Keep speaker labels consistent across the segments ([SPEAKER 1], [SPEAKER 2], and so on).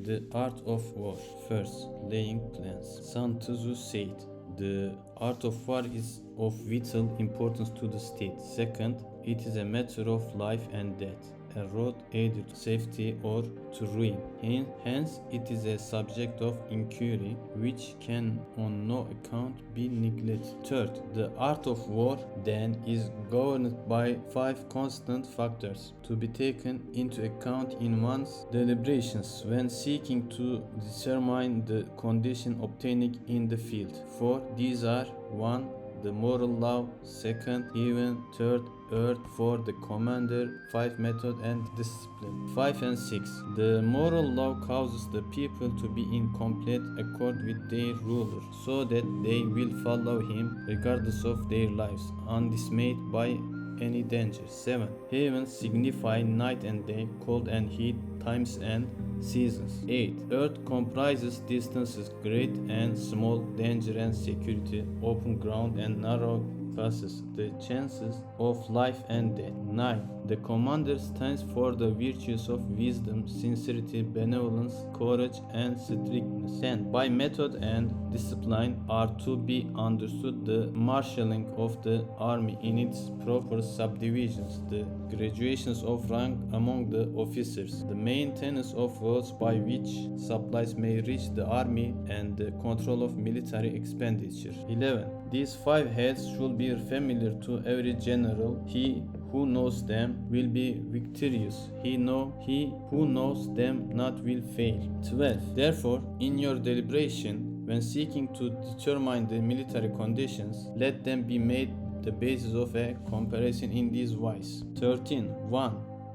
[SPEAKER 1] The art of war. First, laying plans. Sun Tzu said, the art of war is of vital importance to the state. Second, it is a matter of life and death, a road either to safety or to ruin. Hence, it is a subject of inquiry which can on no account be neglected. Third, the art of war then is governed by 5 constant factors to be taken into account in one's deliberations when seeking to determine the condition obtaining in the field. 4. These are 1. The moral law, 2nd, heaven, 3rd, earth, 4. The commander, 5. Method and discipline. 5 and 6. The moral law causes the people to be in complete accord with their ruler, so that they will follow him regardless of their lives, undismayed by any danger. 7. Heavens signify night and day, cold and heat, times and seasons. 8. Earth comprises distances great and small, danger and security, open ground and narrow passes, the chances of life and death. 9. The commander stands for the virtues of wisdom, sincerity, benevolence, courage and strictness. 10. By method and discipline are to be understood the marshalling of the army in its proper subdivisions, the graduations of rank among the officers, the maintenance of roads by which supplies may reach the army, and the control of military expenditure. 11. These 5 heads should be familiar to every general. He who knows them will be victorious. He who knows them not will fail. 12. Therefore, in your deliberation, when seeking to determine the military conditions, let them be made the basis of a comparison in these wise. 13. 1.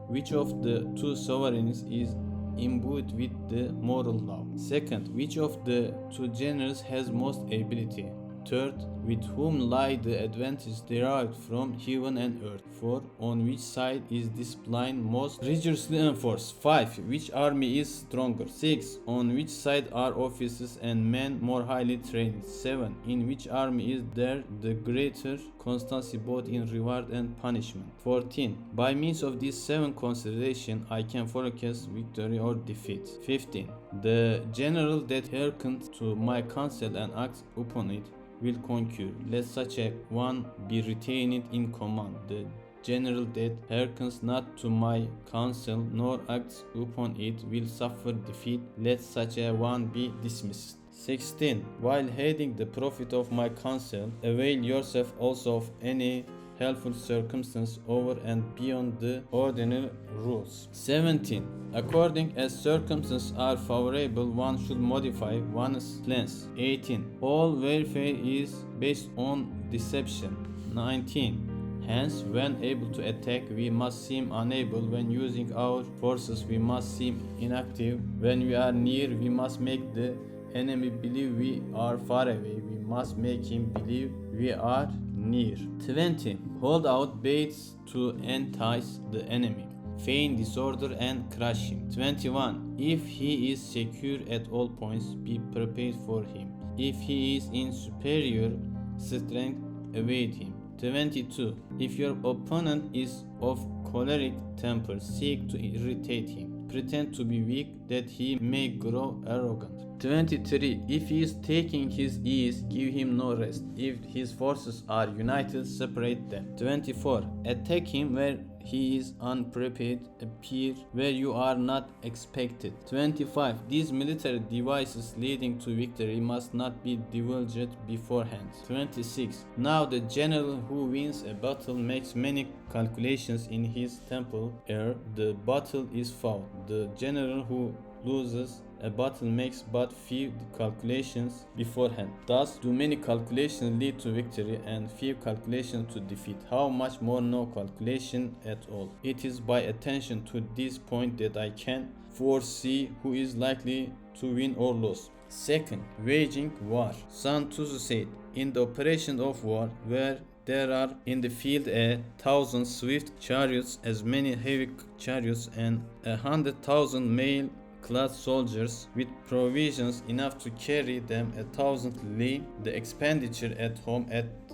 [SPEAKER 1] Which of the 2 sovereigns is imbued with the moral law? Second, which of the 2 generals has most ability? Third, with whom lie the advantages derived from heaven and earth? 4. On which side is discipline most rigorously enforced? 5. Which army is stronger? 6. On which side are officers and men more highly trained? 7. In which army is there the greater constancy both in reward and punishment? 14. By means of these 7 considerations, I can forecast victory or defeat. 15. The general that hearkens to my counsel and acts upon it will conquer. Let such a one be retained in command. The general that hearkens not to my counsel nor acts upon it will suffer defeat. Let such a one be dismissed. 16. While heeding the profit of my counsel, avail yourself also of any helpful circumstance over and beyond the ordinary rules. 17. According as circumstances are favorable, one should modify one's plans. 18. All warfare is based on deception. 19. Hence, when able to attack, we must seem unable. When using our forces, we must seem inactive. When we are near, we must make the enemy believe we are far away. We must make him believe we are near. 20. Hold out baits to entice the enemy, feign disorder and crush him. 21. If he is secure at all points, be prepared for him. If he is in superior strength, evade him. 22. If your opponent is of choleric temper, seek to irritate him. Pretend to be weak that he may grow arrogant. 23. If he is taking his ease, give him no rest. If his forces are united, separate them. 24. Attack him where he is unprepared, appear where you are not expected. 25. These military devices leading to victory must not be divulged beforehand. 26. Now the general who wins a battle makes many calculations in his temple ere the battle is fought. The general who loses a battle makes but few calculations beforehand. Thus do many calculations lead to victory and few calculations to defeat. How much more no calculation at all? It is by attention to this point that I can foresee who is likely to win or lose. Second, waging war. Sun Tzu said, in the operation of war, where there are in the field 1,000 swift chariots, as many heavy chariots, and 100,000 mail clad soldiers with provisions enough to carry them 1,000 li, the expenditure at home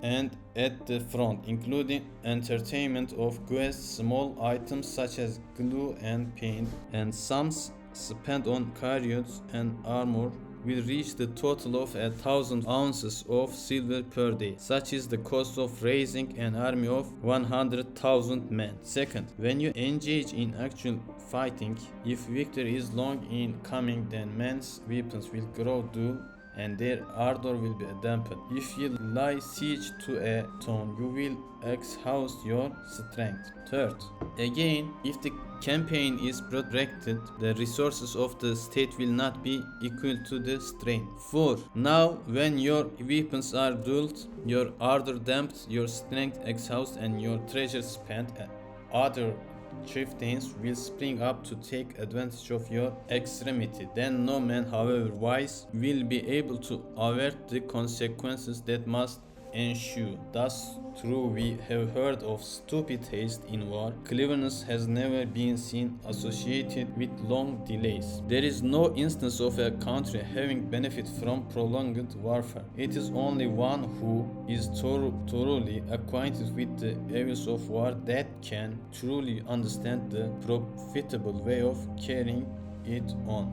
[SPEAKER 1] and at the front, including entertainment of guests, small items such as glue and paint, and sums spent on chariots and armor will reach the total of 1,000 ounces of silver per day. Such is the cost of raising an army of 100,000 men. Second, when you engage in actual fighting, if victory is long in coming, then men's weapons will grow dull and their ardor will be dampened. If you lay siege to a town, you will exhaust your strength. Third, again, if the campaign is protracted, the resources of the state will not be equal to the strain. 4. Now, when your weapons are dulled, your ardor damped, your strength exhausted, and your treasure spent, other chieftains will spring up to take advantage of your extremity. Then no man, however wise, will be able to avert the consequences that must ensue. Thus, true we have heard of stupid haste in war, cleverness has never been seen associated with long delays. There is no instance of a country having benefit from prolonged warfare. It is only one who is thoroughly acquainted with the evils of war that can truly understand the profitable way of carrying it on.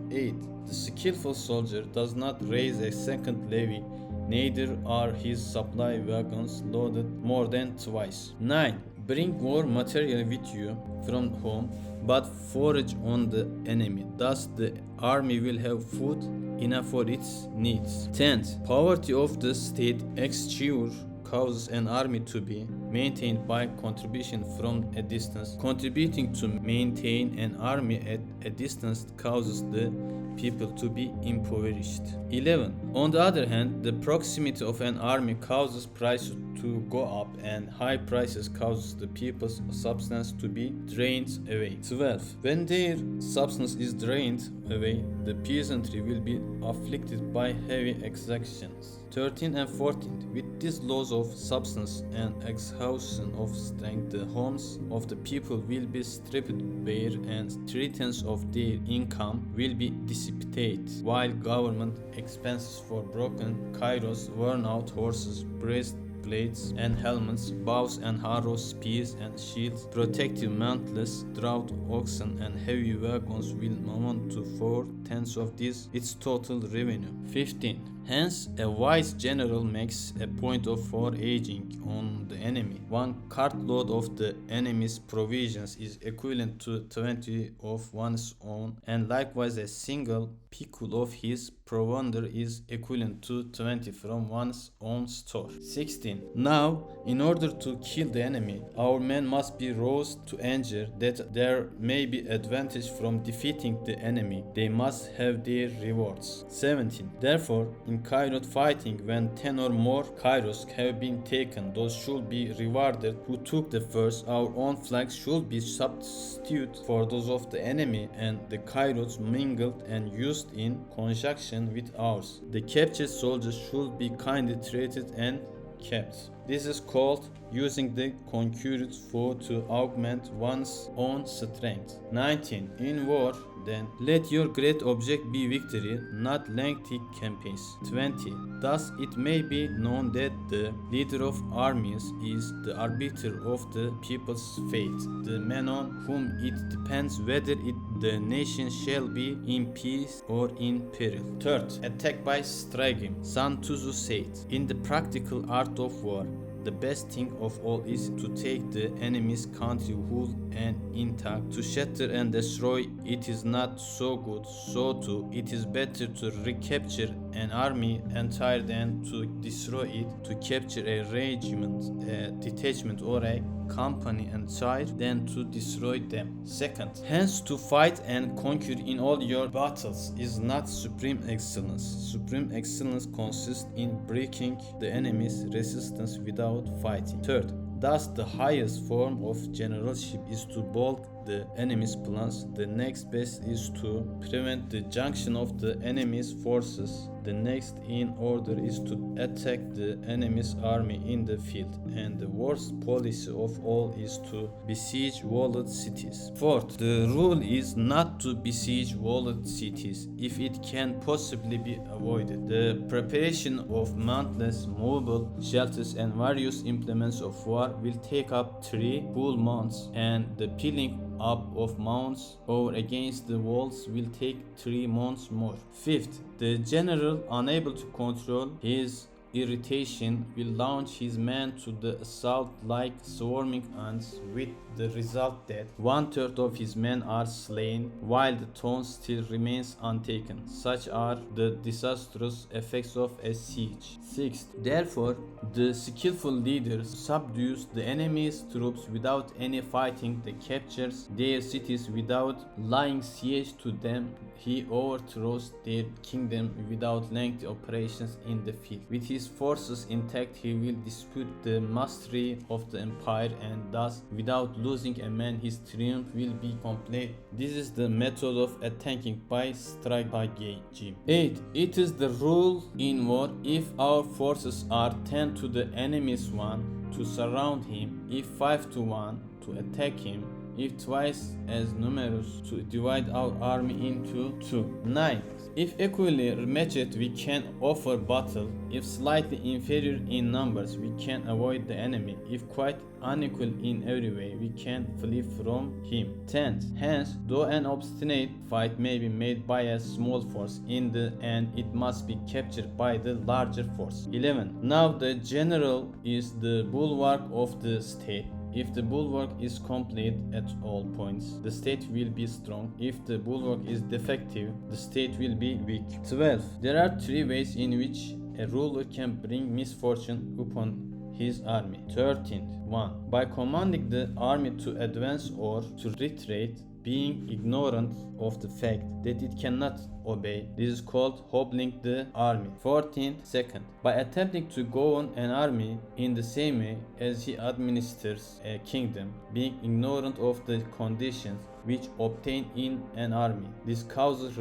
[SPEAKER 1] 8. The skillful soldier does not raise a second levy, neither are his supply wagons loaded more than twice. 9. Bring war material with you from home, but forage on the enemy. Thus the army will have food enough for its needs. 10th. Poverty of the state exchequer causes an army to be maintained by contribution from a distance. Contributing to maintain an army at a distance causes the people to be impoverished. 11. On the other hand, the proximity of an army causes prices to go up, and high prices causes the people's substance to be drained away. 12. When their substance is drained away, the peasantry will be afflicted by heavy exactions. 13 and 14. With these laws of substance and exhaustion of strength, the homes of the people will be stripped bare, and 3/10 of their income will be dissipated, while government expenses for broken kairos, worn-out horses, breastplates and helmets, bows and arrows, spears and shields, protective mantles, draught oxen and heavy wagons will amount to 4/10 of this its total revenue. 15. Hence, a wise general makes a point of foraging on the enemy. One cartload of the enemy's provisions is equivalent to 20 of one's own, and likewise a single pickle of his provender is equivalent to 20 from one's own store. 16. Now, in order to kill the enemy, our men must be roused to anger, that there may be advantage from defeating the enemy. They must have their rewards. 17. Therefore, in Kairos fighting, when 10 or more Kairos have been taken, those should be rewarded who took the first. Our own flags should be substituted for those of the enemy, and the Kairos mingled and used in conjunction with ours. The captured soldiers should be kindly treated and kept. This is called using the conquered foe to augment one's own strength. 19. In war, then, let your great object be victory, not lengthy campaigns. 20. Thus it may be known that the leader of armies is the arbiter of the people's fate, the man on whom it depends whether the nation shall be in peace or in peril. Third, attack by striking. Sun Tzu said, in the practical art of war, the best thing of all is to take the enemy's country whole and intact. To shatter and destroy it is not so good. So too, it is better to recapture an army entire than to destroy it. To capture a regiment, a detachment, or a company entire than to destroy them. Second, hence to fight and conquer in all your battles is not supreme excellence. Supreme excellence consists in breaking the enemy's resistance without fighting. Third, thus the highest form of generalship is to balk the enemy's plans. The next best is to prevent the junction of the enemy's forces. The next in order is to attack the enemy's army in the field, and the worst policy of all is to besiege walled cities. Fourth, the rule is not to besiege walled cities if it can possibly be avoided. The preparation of mountless movable shelters and various implements of war will take up 3 full months, and the peeling up of mounts or against the walls will take 3 months more. Fifth, the general, unable to control his irritation, will launch his men to the assault like swarming ants, with the result that 1/3 of his men are slain while the town still remains untaken. Such are the disastrous effects of a siege. Sixth, therefore, the skillful leader subdues the enemy's troops without any fighting, they captures their cities without laying siege to them, he overthrows their kingdom without lengthy operations in the field. With his forces intact, he will dispute the mastery of the empire, and thus, without losing a man, his triumph will be complete. This is the method of attacking by strategy. 8. It is the rule in war: if our forces are 10 to the enemy's 1, to surround him; if 5 to 1, to attack him; if twice as numerous, to divide our army into 2. 9. If equally matched, we can offer battle; if slightly inferior in numbers, we can avoid the enemy; if quite unequal in every way, we can flee from him. 10th. Hence, though an obstinate fight may be made by a small force, in the end it must be captured by the larger force. 11. Now the general is the bulwark of the state. If the bulwark is complete at all points, the state will be strong. If the bulwark is defective, the state will be weak. 12. There are 3 ways in which a ruler can bring misfortune upon his army. 13. 1. By commanding the army to advance or to retreat, being ignorant of the fact that it cannot obey. This is called hobbling the army. 14. Second, by attempting to govern an army in the same way as he administers a kingdom, being ignorant of the conditions which obtain in an army. This causes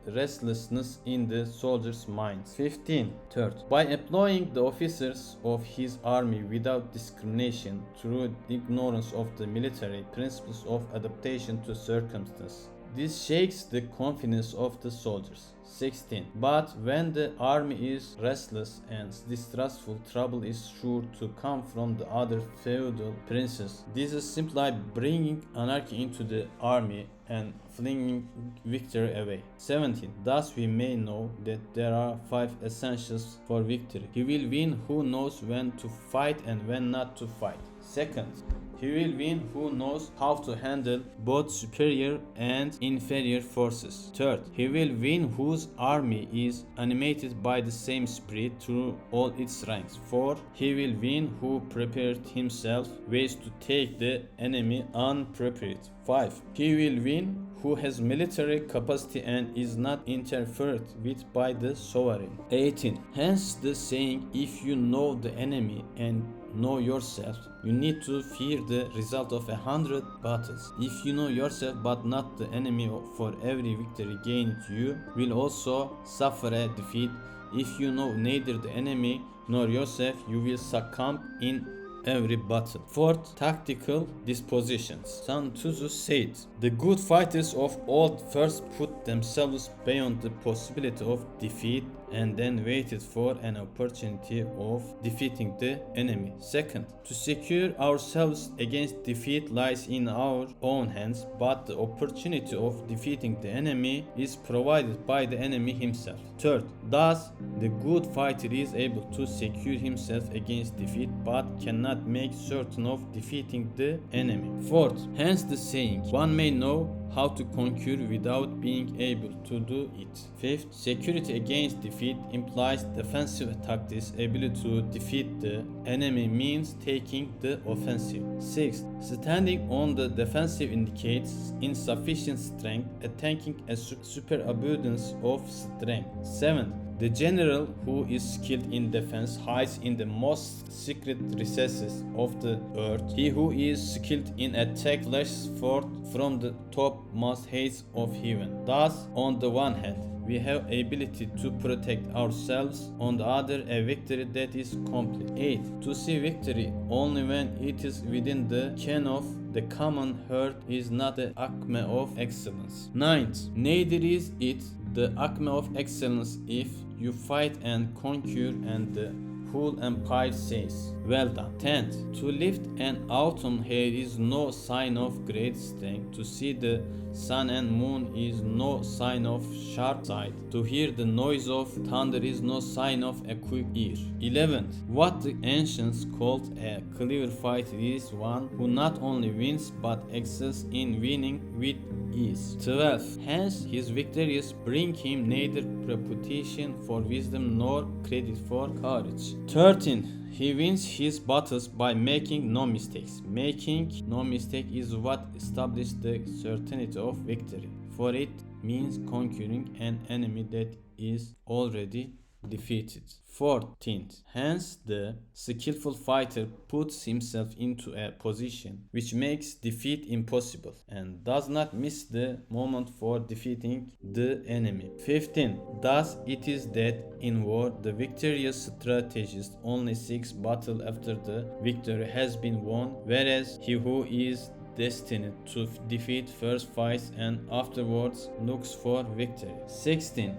[SPEAKER 1] restlessness in the soldiers' minds. 15. Third, by employing the officers of his army without discrimination through ignorance of the military principles of adaptation to circumstance. This shakes the confidence of the soldiers. 16. But when the army is restless and distrustful, trouble is sure to come from the other feudal princes. This is simply bringing anarchy into the army and flinging victory away. 17. Thus we may know that there are 5 essentials for victory. He will win who knows when to fight and when not to fight. Second, he will win who knows how to handle both superior and inferior forces. Third, he will win whose army is animated by the same spirit through all its ranks. Fourth, he will win who prepared himself ways to take the enemy unprepared. 5. He will win who has military capacity and is not interfered with by the sovereign. 18. Hence the saying, if you know the enemy and know yourself, you need to fear the result of 100 battles. If you know yourself but not the enemy, for every victory gained you will also suffer a defeat. If you know neither the enemy nor yourself, you will succumb in every battle. Fourth, tactical dispositions. Sun Tzu said, the good fighters of old first put themselves beyond the possibility of defeat and then waited for an opportunity of defeating the enemy. Second, to secure ourselves against defeat lies in our own hands, but the opportunity of defeating the enemy is provided by the enemy himself. Third, thus the good fighter is able to secure himself against defeat but cannot make certain of defeating the enemy. Fourth, hence the saying, one may know how to conquer without being able to do it. Fifth, security against defeat implies defensive tactics. Ability to defeat the enemy means taking the offensive. Sixth, standing on the defensive indicates insufficient strength, attacking a superabundance of strength. Seventh, the general who is skilled in defense hides in the most secret recesses of the earth. He who is skilled in attack flashes forth from the topmost heights of heaven. Thus, on the one hand, we have ability to protect ourselves, on the other, a victory that is complete. 8. To see victory only when it is within the ken of the common herd is not the acme of excellence. 9th, neither is it the acme of excellence if you fight and conquer, and the whole empire says, well done. 10th, to lift an autumn hair is no sign of great strength. To see the sun and moon is no sign of sharp sight. To hear the noise of thunder is no sign of a quick ear. 11th, what the ancients called a clever fighter is one who not only wins but excels in winning with ease. 12. Hence his victories bring him neither reputation for wisdom nor credit for courage. 13. He wins his battles by making no mistakes. Making no mistake is what establishes the certainty of victory, for it means conquering an enemy that is already defeated. 14th. Hence the skillful fighter puts himself into a position which makes defeat impossible and does not miss the moment for defeating the enemy. 15. Thus it is that in war the victorious strategist only seeks battle after the victory has been won, whereas he who is destined to defeat first fights and afterwards looks for victory. 16.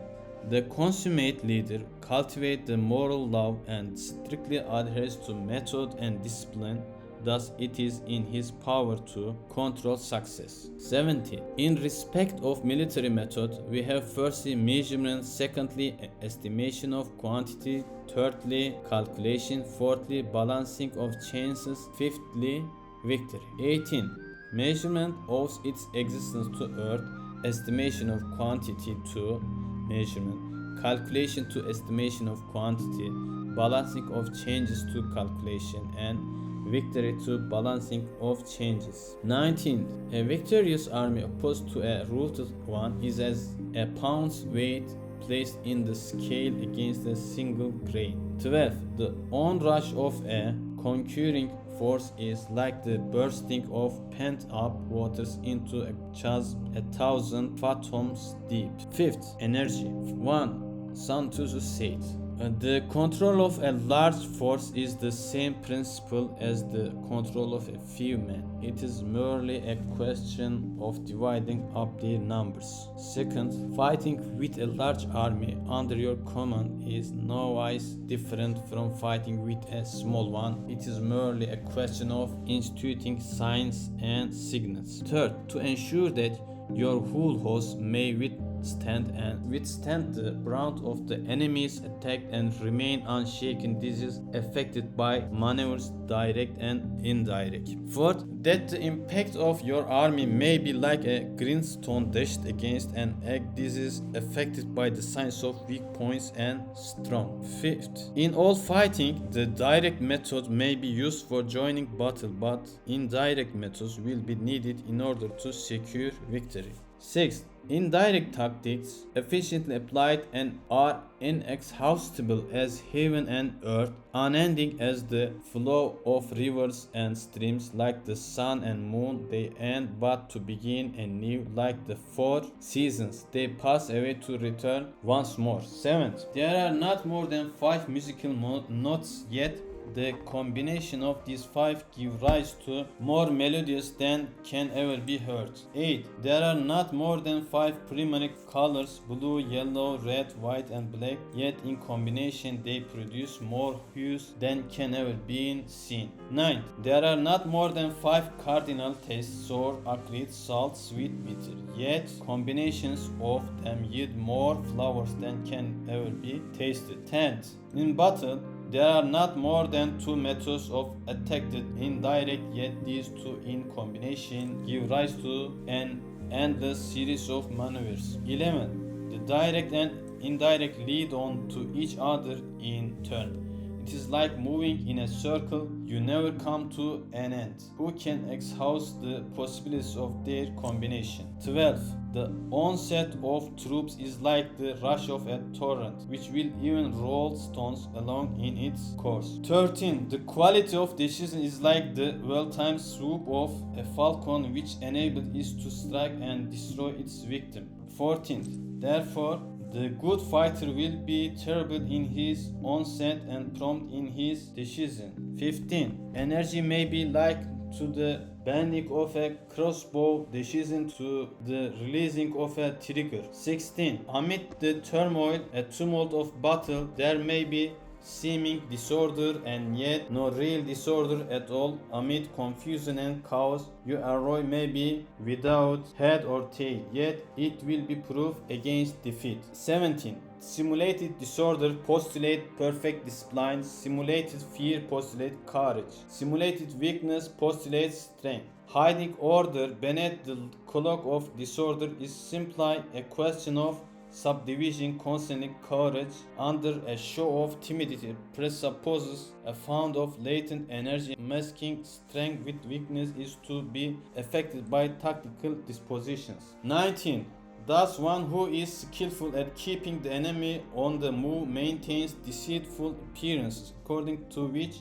[SPEAKER 1] The consummate leader cultivates the moral law and strictly adheres to method and discipline. Thus, it is in his power to control success. 17. In respect of military method, we have firstly measurement, secondly estimation of quantity, thirdly calculation, fourthly balancing of chances, fifthly victory. 18. Measurement owes its existence to earth, estimation of quantity to measurement, calculation to estimation of quantity, balancing of changes to calculation, and victory to balancing of changes. 19. A victorious army opposed to a routed one is as a pound's weight placed in the scale against a single grain. 12. The onrush of a conquering force is like the bursting of pent-up waters into a chasm 1,000 fathoms deep. 5th. Energy. 1. Sun Tzu said, the control of a large force is the same principle as the control of a few men. It is merely a question of dividing up their numbers. Second, fighting with a large army under your command is nowise different from fighting with a small one. It is merely a question of instituting signs and signals. Third, to ensure that your whole host may withstand the brunt of the enemy's attack and remain unshaken. This is affected by maneuvers direct and indirect. Fourth, that the impact of your army may be like a grindstone dashed against an egg. This is affected by the signs of weak points and strong. Fifth, in all fighting, the direct method may be used for joining battle, but indirect methods will be needed in order to secure victory. Sixth, indirect tactics, efficiently applied and are inexhaustible as heaven and earth, unending as the flow of rivers and streams, like the sun and moon, they end but to begin anew, like the four seasons, they pass away to return once more. Seventh, there are not more than 5 musical notes, yet the combination of these 5 give rise to more melodious than can ever be heard. 8. There are not more than 5 primary colors, blue, yellow, red, white and black, yet in combination they produce more hues than can ever be seen. 9. There are not more than 5 cardinal tastes, sour, acrid, salt, sweet, bitter, yet combinations of them yield more flavors than can ever be tasted. 10. In battle, there are not more than 2 methods of attack, indirect, yet these 2 in combination give rise to an endless series of maneuvers. 11. The direct and indirect lead on to each other in turn. It is like moving in a circle, you never come to an end. Who can exhaust the possibilities of their combination? 12. The onset of troops is like the rush of a torrent, which will even roll stones along in its course. 13. The quality of decision is like the well-timed swoop of a falcon, which enables it to strike and destroy its victim. 14. Therefore, the good fighter will be terrible in his onset and prompt in his decision. 15. Energy may be like to the bending of a crossbow, decision to the releasing of a trigger. 16. Amid the turmoil, a tumult of battle, there may be seeming disorder and yet no real disorder at all. Amid confusion and chaos, your arrow may be without head or tail, yet it will be proof against defeat. 17. Simulated disorder postulate perfect discipline. Simulated fear postulate courage. Simulated weakness postulates strength. Hiding order beneath the cloak of disorder is simply a question of subdivision concerning courage under a show of timidity presupposes a fount of latent energy. Masking strength with weakness is to be affected by tactical dispositions. 19. Thus one who is skillful at keeping the enemy on the move maintains deceitful appearances, according to which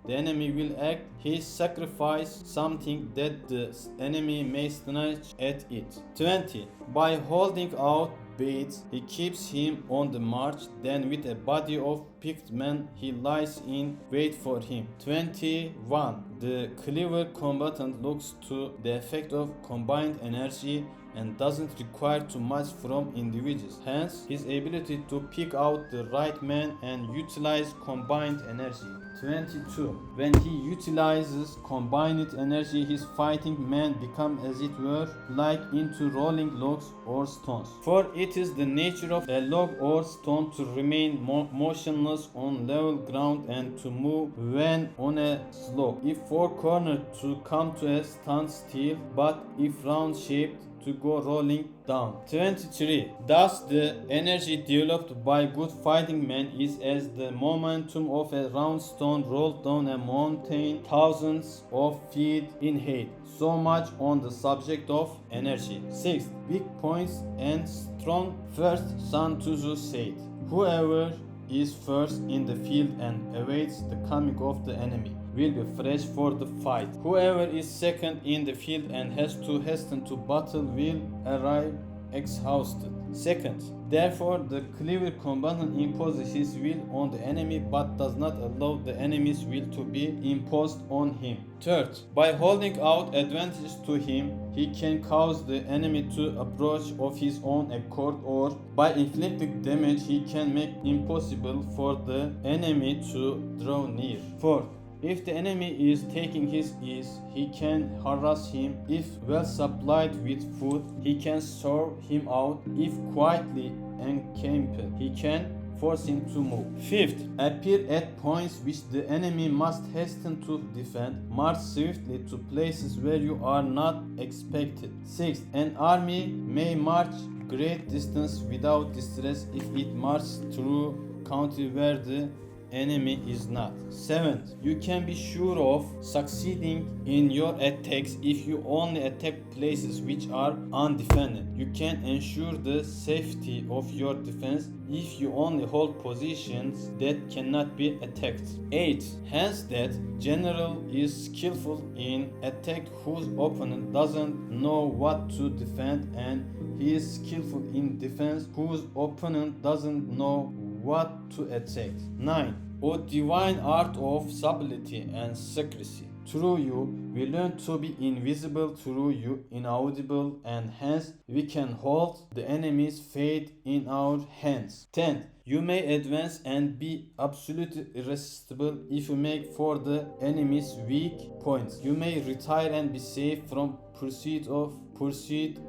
[SPEAKER 1] the enemy will act. He sacrifices something that the enemy may snatch at it. 20. By holding out baits, he keeps him on the march. Then with a body of picked men, he lies in wait for him. 21. The clever combatant looks to the effect of combined energy and doesn't require too much from individuals. Hence, his ability to pick out the right man and utilize combined energy. 22. When he utilizes combined energy, his fighting men become as it were like into rolling logs or stones. For it is the nature of a log or stone to remain motionless on level ground and to move when on a slope, if four-cornered to come to a standstill, but if round-shaped to go rolling down. 23. Thus the energy developed by good fighting men is as the momentum of a round stone rolled down a mountain thousands of feet in height. So much on the subject of energy. 6. Weak points and strong. First, Sun Tzu said, whoever is first in the field and awaits the coming of the enemy will be fresh for the fight. Whoever is second in the field and has to hasten to battle will arrive exhausted. Second, therefore the clever combatant imposes his will on the enemy but does not allow the enemy's will to be imposed on him. Third, by holding out advantage to him, he can cause the enemy to approach of his own accord, or by inflicting damage he can make impossible for the enemy to draw near. Fourth, if the enemy is taking his ease, he can harass him. If well supplied with food, he can serve him out. If quietly encamped, he can force him to move. Fifth, appear at points which the enemy must hasten to defend. March swiftly to places where you are not expected. Sixth, an army may march great distance without distress if it marches through country where the enemy is not. Seventh, you can be sure of succeeding in your attacks if you only attack places which are undefended. You can ensure the safety of your defense if you only hold positions that cannot be attacked. 8. Hence that general is skillful in attack whose opponent doesn't know what to defend, and he is skillful in defense whose opponent doesn't know what to attack. 9. O divine art of subtlety and secrecy. Through you, we learn to be invisible, through you, inaudible, and hence we can hold the enemy's fate in our hands. 10. You may advance and be absolutely irresistible if you make for the enemy's weak points. You may retire and be safe from pursuit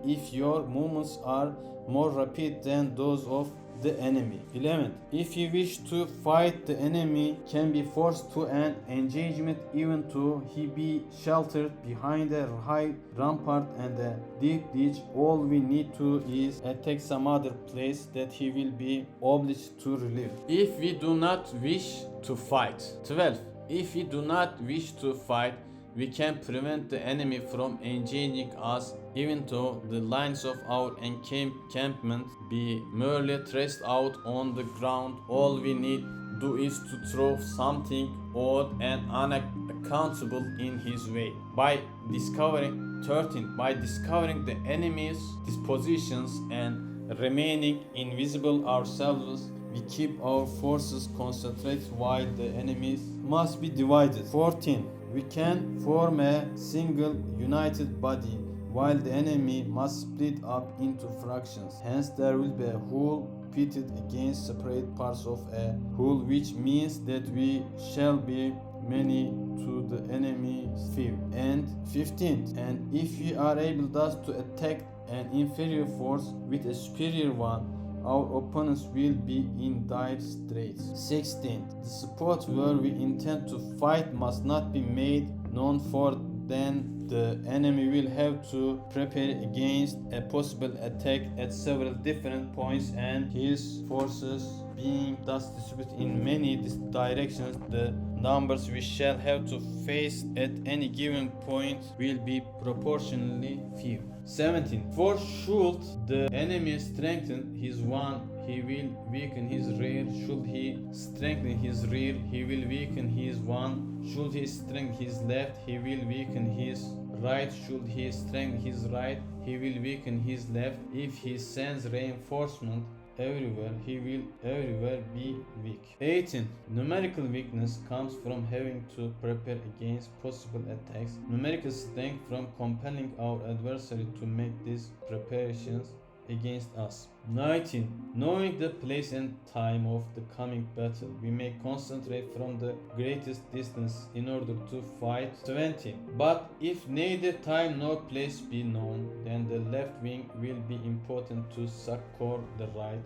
[SPEAKER 1] if your movements are more rapid than those of the enemy. 11. If you wish to fight the enemy, can be forced to an engagement even though he be sheltered behind a high rampart and a deep ditch. All we need to is attack some other place that he will be obliged to relieve. If we do not wish to fight. 12. If we do not wish to fight, we can prevent the enemy from engaging us even though the lines of our encampment be merely traced out on the ground. All we need do is to throw something odd and unaccountable in his way. By discovering the enemy's dispositions and remaining invisible ourselves, we keep our forces concentrated while the enemies must be divided. 14. We can form a single united body while the enemy must split up into fractions. Hence there will be a whole pitted against separate parts of a whole, which means that we shall be many to the enemy's few. And 15th, and if we are able thus to attack an inferior force with a superior one, our opponents will be in dire straits. 16th, the spot where we intend to fight must not be made known, for then the enemy will have to prepare against a possible attack at several different points, and his forces being thus distributed in many directions, the numbers we shall have to face at any given point will be proportionally few. 17. For should the enemy strengthen his one, he will weaken his rear. Should he strengthen his rear, he will weaken his one. Should he strengthen his left, he will weaken his right. Should he strengthen his right, he will weaken his left. If he sends reinforcement everywhere, he will everywhere be weak. 18. Numerical weakness comes from having to prepare against possible attacks. Numerical strength from compelling our adversary to make these preparations against us. 19. Knowing the place and time of the coming battle, we may concentrate from the greatest distance in order to fight. 20. But if neither time nor place be known, then the left wing will be important to succor the right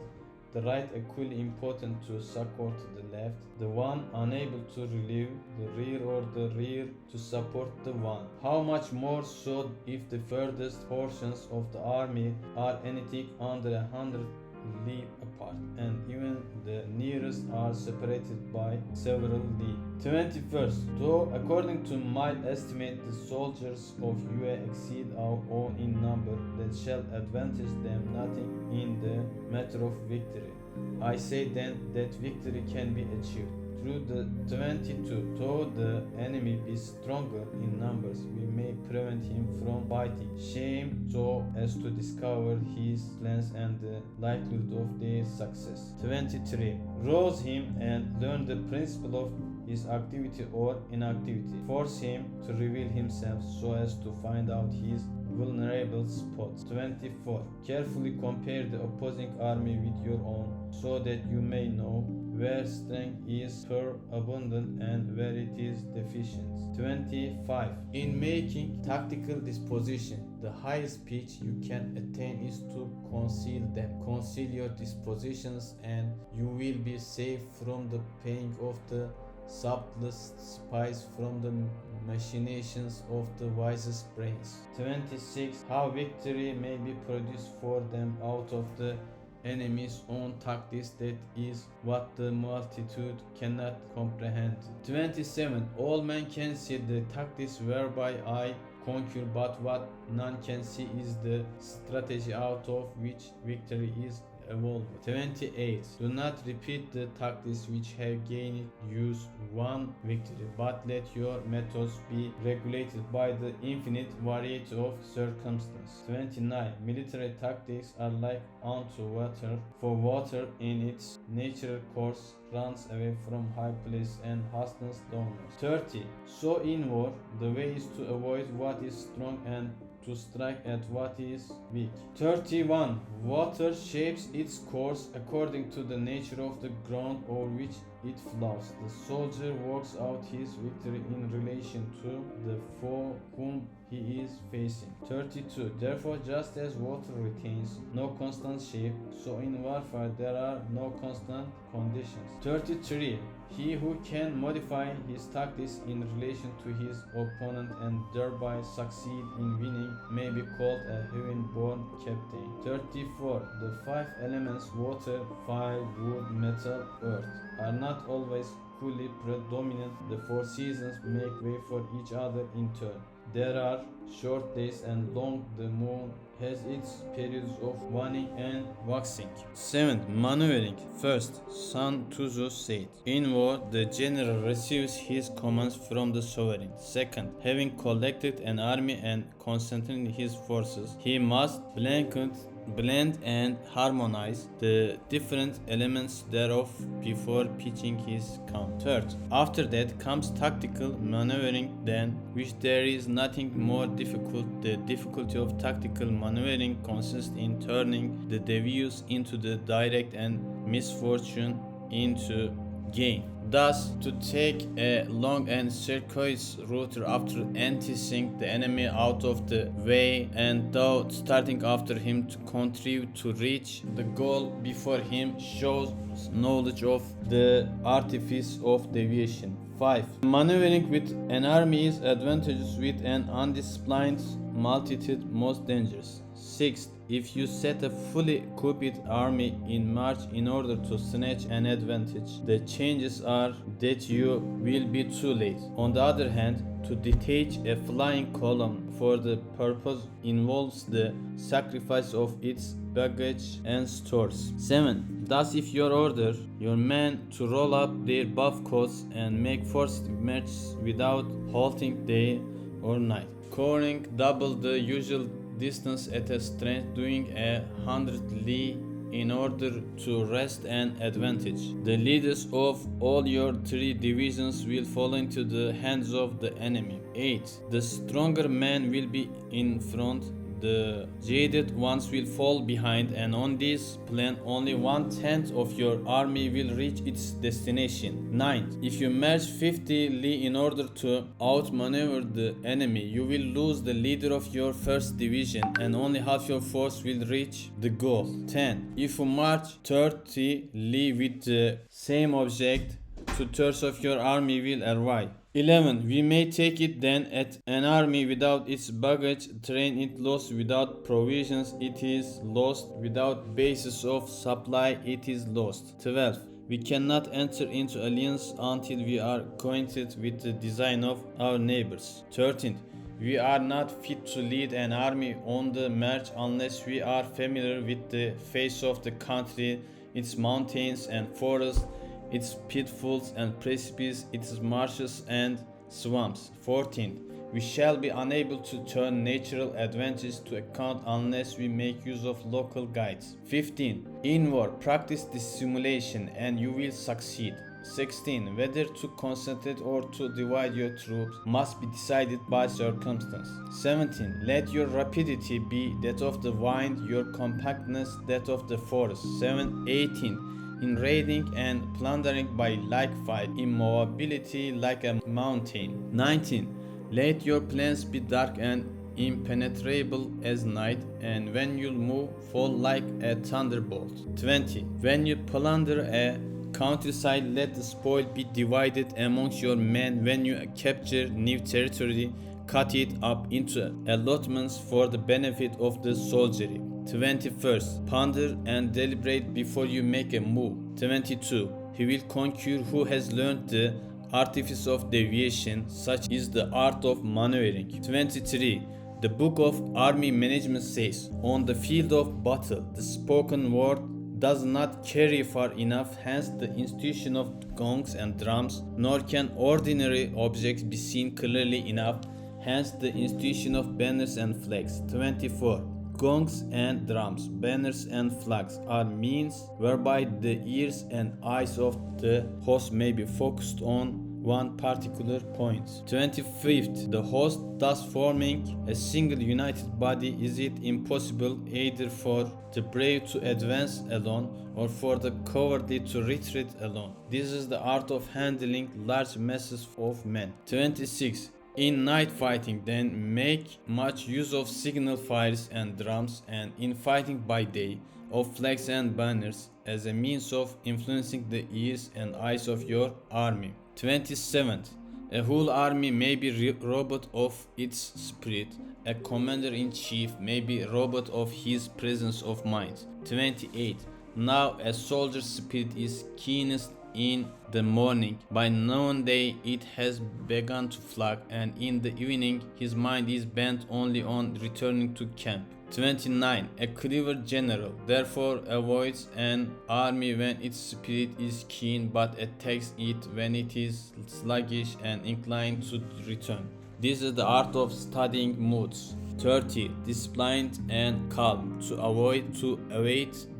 [SPEAKER 1] equally important to succor to the left, the one unable to relieve the rear, or the rear to support the one. How much more so if the furthest portions of the army are anything under 100 leagues apart, and even the nearest are separated by several leagues. 21st. Though according to my estimate the soldiers of UA exceed our own in number, that shall advantage them nothing in the matter of victory. I say then that victory can be achieved through the 22. Though the enemy be stronger in numbers, we may prevent him from fighting. Shame so as to discover his plans and the likelihood of their success. 23. Rouse him and learn the principle of his activity or inactivity. Force him to reveal himself so as to find out his vulnerable spots. 24. Carefully compare the opposing army with your own, so that you may know where strength is abundant and where it is deficient. 25. In making tactical disposition, the highest pitch you can attain is to conceal them. Conceal your dispositions, and you will be safe from the pain of the subtlest spies, from the machinations of the wisest brains. 26. How victory may be produced for them out of the enemy's own tactics, that is what the multitude cannot comprehend. 27. All men can see the tactics whereby I conquer, but what none can see is the strategy out of which victory is evolved. 28. Do not repeat the tactics which have gained you one victory, but let your methods be regulated by the infinite variety of circumstances. 29. Military tactics are like unto water, for water in its natural course runs away from high place and hastens downwards. 30. So in war, the way is to avoid what is strong and to strike at what is weak. 31. Water shapes its course according to the nature of the ground over which it flows. The soldier works out his victory in relation to the foe whom he is facing. 32. Therefore, just as water retains no constant shape, so in warfare there are no constant conditions. 33. He who can modify his tactics in relation to his opponent and thereby succeed in winning may be called a heaven-born captain. 34. The five elements water, fire, wood, metal, earth are not always equally predominant. The four seasons make way for each other in turn. There are short days and long. The moon has its periods of waning and waxing. 7. Maneuvering. First, Sun Tzu said, in war, the general receives his commands from the sovereign. Second, having collected an army and concentrated his forces, he must blanket blend and harmonize the different elements thereof before pitching his count. Third, after that comes tactical maneuvering, then which there is nothing more difficult. The difficulty of tactical maneuvering consists in turning the devious into the direct and misfortune into gain. Thus, to take a long and circuitous route after anticing the enemy out of the way and though starting after him to contrive to reach the goal before him shows knowledge of the artifice of deviation. 5. Maneuvering with an army is advantageous with an undisciplined multitude most dangerous. 6. If you set a fully equipped army in march in order to snatch an advantage, the chances are that you will be too late. On the other hand, to detach a flying column for the purpose involves the sacrifice of its baggage and stores. 7. Thus, if you order your men to roll up their buff coats and make forced marches without halting day or night, covering double the usual distance at a strength, doing 100 li in order to wrest an advantage, the leaders of all your 3 divisions will fall into the hands of the enemy. 8. The stronger men will be in front, the jaded ones will fall behind, and on this plan only 1/10 of your army will reach its destination. 9. If you march 50 li in order to outmaneuver the enemy, you will lose the leader of your first division and only half your force will reach the goal. 10. If you march 30 li with the same object, 2/3 of your army will arrive. 11. We may take it then at an army without its baggage, train it lost without provisions, it is lost without basis of supply, it is lost. 12. We cannot enter into alliance until we are acquainted with the design of our neighbors. 13. We are not fit to lead an army on the march unless we are familiar with the face of the country, its mountains and forests, its pitfalls and precipices, its marshes and swamps. 14. We shall be unable to turn natural advantages to account unless we make use of local guides. 15. In war, practice dissimulation and you will succeed. 16. Whether to concentrate or to divide your troops must be decided by circumstance. 17. Let your rapidity be that of the wind, your compactness that of the forest. 18. In raiding and plundering by like fight, immovability like a mountain. 19. Let your plans be dark and impenetrable as night, and when you move, fall like a thunderbolt. 20. When you plunder a countryside, let the spoil be divided amongst your men. When you capture new territory, cut it up into allotments for the benefit of the soldiery. 21st. Ponder and deliberate before you make a move. 22. He will conquer who has learned the artifice of deviation, such is the art of maneuvering. 23. The book of army management says, on the field of battle, the spoken word does not carry far enough, hence the institution of gongs and drums, nor can ordinary objects be seen clearly enough, hence the institution of banners and flags. 24. Gongs and drums, banners and flags are means whereby the ears and eyes of the host may be focused on one particular point. 25th. The host thus forming a single united body, is it impossible either for the brave to advance alone or for the cowardly to retreat alone. This is the art of handling large masses of men. 26. In night fighting, then, make much use of signal fires and drums, and in fighting by day, of flags and banners, as a means of influencing the ears and eyes of your army. 27th. A whole army may be robbed of its spirit. A commander-in-chief may be robbed of his presence of mind. 28. Now a soldier's spirit is keenest in the morning, by noonday it has begun to flag, and in the evening his mind is bent only on returning to camp. 29. A clever general therefore avoids an army when its spirit is keen, but attacks it when it is sluggish and inclined to return. This is the art of studying moods. 30. Disciplined and calm to await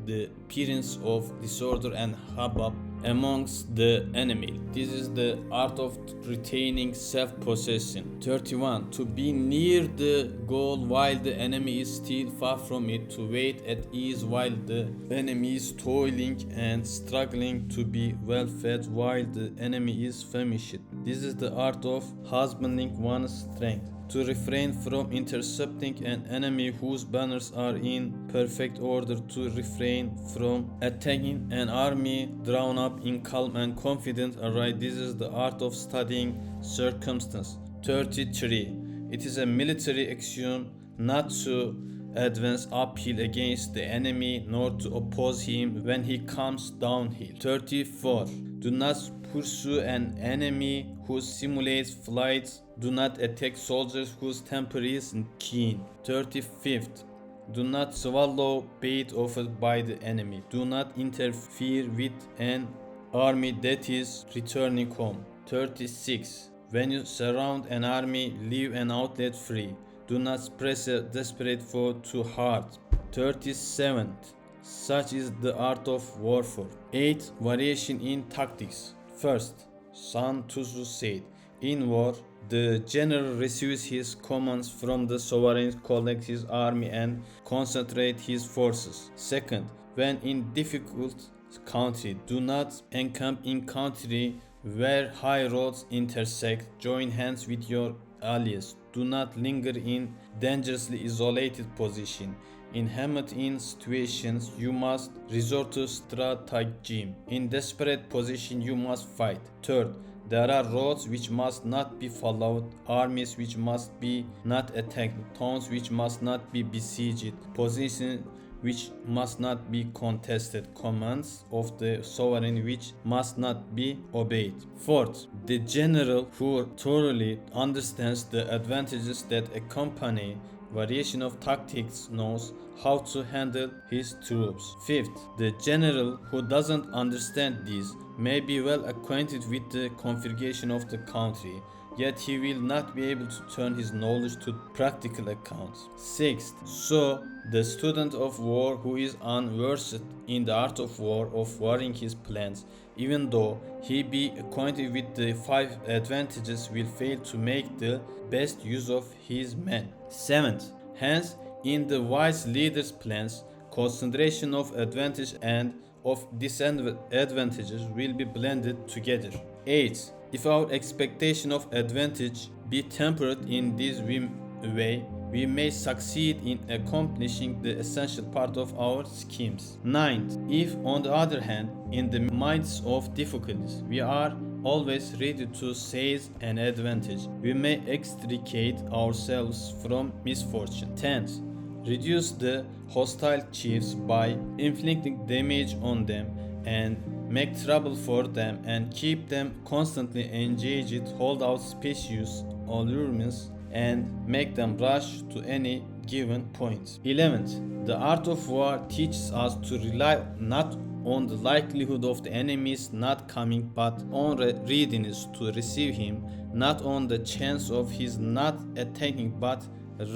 [SPEAKER 1] the appearance of disorder and hubbub amongst the enemy. This is the art of retaining self-possession. 31. To be near the goal while the enemy is still far from it, to wait at ease while the enemy is toiling and struggling, to be well fed while the enemy is famished. This is the art of husbanding one's strength. To refrain from intercepting an enemy whose banners are in perfect order, to refrain from attacking an army drawn up in calm and confident array. This is the art of studying circumstance. 33. It is a military axiom not to advance uphill against the enemy nor to oppose him when he comes downhill. 34. Do not pursue an enemy who simulates flight. Do not attack soldiers whose temper is keen. 35th. Do not swallow bait offered by the enemy. Do not interfere with an army that is returning home. 36. When you surround an army, leave an outlet free. Do not press a desperate foe too hard. 37th. Such is the art of warfare. 8. Variation in tactics. First, Sun Tzu said, in war, the general receives his commands from the sovereign, collects his army and concentrates his forces. Second, when in difficult country, do not encamp in country where high roads intersect. Join hands with your allies. Do not linger in dangerously isolated position. In hammer-in situations, you must resort to stratagem. In desperate position, you must fight. Third, there are roads which must not be followed, armies which must be not attacked, towns which must not be besieged, positions which must not be contested, commands of the sovereign which must not be obeyed. Fourth, the general who thoroughly understands the advantages that accompany variation of tactics knows how to handle his troops. Fifth, the general who doesn't understand these may be well acquainted with the configuration of the country, yet he will not be able to turn his knowledge to practical account. Sixth, so the student of war who is unversed in the art of war, of varying his plans, even though he be acquainted with the 5 advantages, will fail to make the best use of his men. Seventh, hence in the wise leader's plans, concentration of advantage and of disadvantages will be blended together. 8. If our expectation of advantage be tempered in this way, we may succeed in accomplishing the essential part of our schemes. 9. If, on the other hand, in the midst of difficulties, we are always ready to seize an advantage, we may extricate ourselves from misfortune. 10th, reduce the hostile chiefs by inflicting damage on them and make trouble for them and keep them constantly engaged, hold out specious allurements and make them rush to any given point. 11th, the art of war teaches us to rely not on the likelihood of the enemy's not coming, but on readiness to receive him, not on the chance of his not attacking, but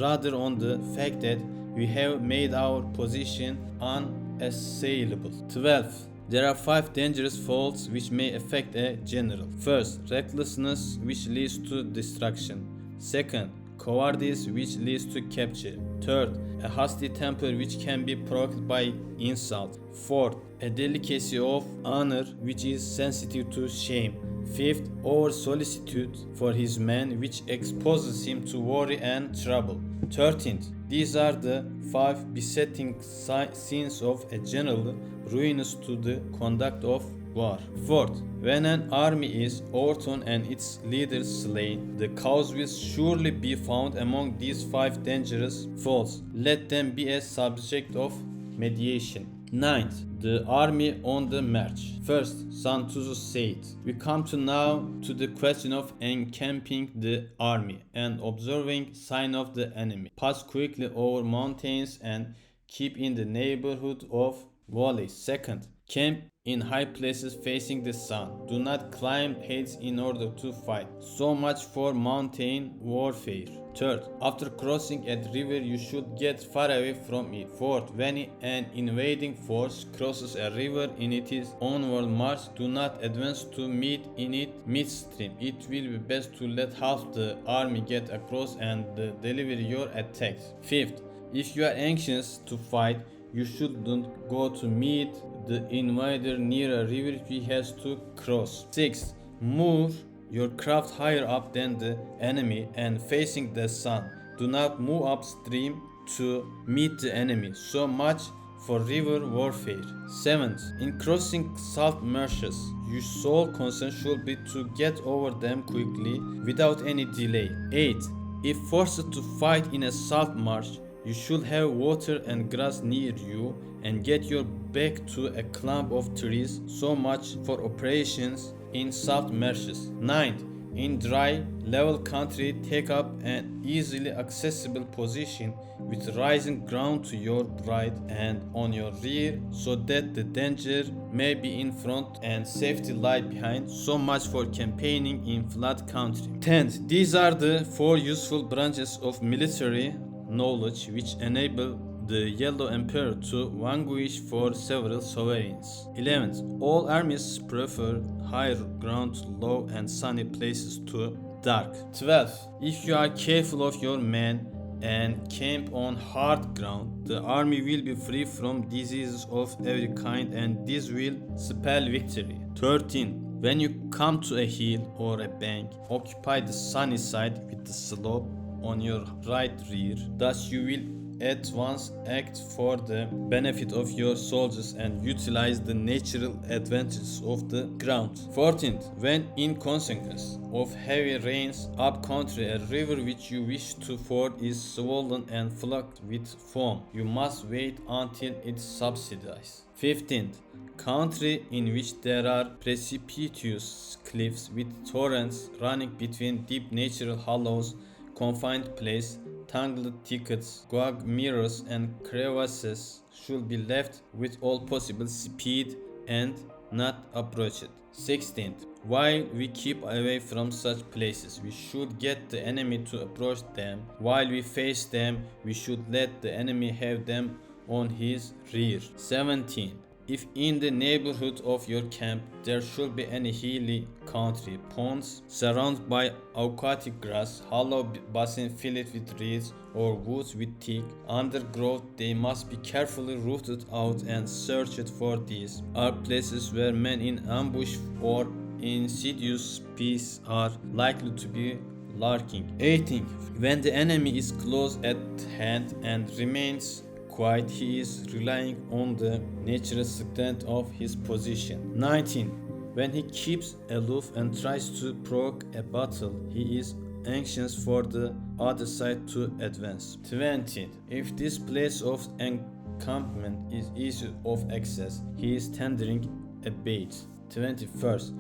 [SPEAKER 1] rather on the fact that we have made our position unassailable. 12. There are 5 dangerous faults which may affect a general. First, recklessness, which leads to destruction. Second, cowardice, which leads to capture. Third, a hasty temper which can be provoked by insult. Fourth, a delicacy of honor which is sensitive to shame. Fifth, over solicitude for his men which exposes him to worry and trouble. 13th, these are the 5 besetting sins of a general ruinous to the conduct of war. Fourth, when an army is overthrown and its leaders slain, the cause will surely be found among these 5 dangerous faults. Let them be a subject of mediation. 9th, the army on the march. First, Sun Tzu said, we come now to the question of encamping the army and observing sign of the enemy. Pass quickly over mountains and keep in the neighborhood of valleys. Second, camp in high places facing the sun. Do not climb heights in order to fight. So much for mountain warfare. Third, after crossing a river, you should get far away from it. Fourth, when an invading force crosses a river in its onward march, do not advance to meet in it midstream. It will be best to let half the army get across and deliver your attacks. Fifth, if you are anxious to fight, you shouldn't go to meet the invader near a river he has to cross. 6. Move your craft higher up than the enemy and facing the sun. Do not move upstream to meet the enemy. So much for river warfare. 7th. In crossing salt marshes, your sole concern should be to get over them quickly without any delay. 8. If forced to fight in a salt marsh, you should have water and grass near you and get your back to a clump of trees. So much for operations in salt marshes. 9th. In dry, level country, take up an easily accessible position with rising ground to your right and on your rear so that the danger may be in front and safety lie behind. So much for campaigning in flat country. 10th. These are the 4 useful branches of military knowledge which enable the Yellow Emperor to vanquish for several sovereigns. 11th. All armies prefer high ground to low and sunny places to dark. 12th. If you are careful of your men and camp on hard ground, the army will be free from diseases of every kind and this will spell victory. 13. When you come to a hill or a bank, occupy the sunny side with the slope on your right rear. Thus you will at once act for the benefit of your soldiers and utilize the natural advantages of the ground. 14th. When in consequence of heavy rains up country a river which you wish to ford is swollen and flooded with foam, you must wait until it subsides. 15th. Country in which there are precipitous cliffs with torrents running between deep natural hollows, confined place, tangled thickets, quagmires and crevasses should be left with all possible speed and not approached. 16th. While we keep away from such places, we should get the enemy to approach them. While we face them, we should let the enemy have them on his rear. 17. If in the neighborhood of your camp there should be any hilly country, ponds surrounded by aquatic grass, hollow basin filled with reeds, or woods with thick undergrowth, they must be carefully rooted out and searched for. These are places where men in ambush or insidious peace are likely to be lurking. 18. When the enemy is close at hand and remains quiet, he is relying on the natural strength of his position. 19. When he keeps aloof and tries to provoke a battle, he is anxious for the other side to advance. 20. If this place of encampment is easy of access, he is tendering a bait. 21st.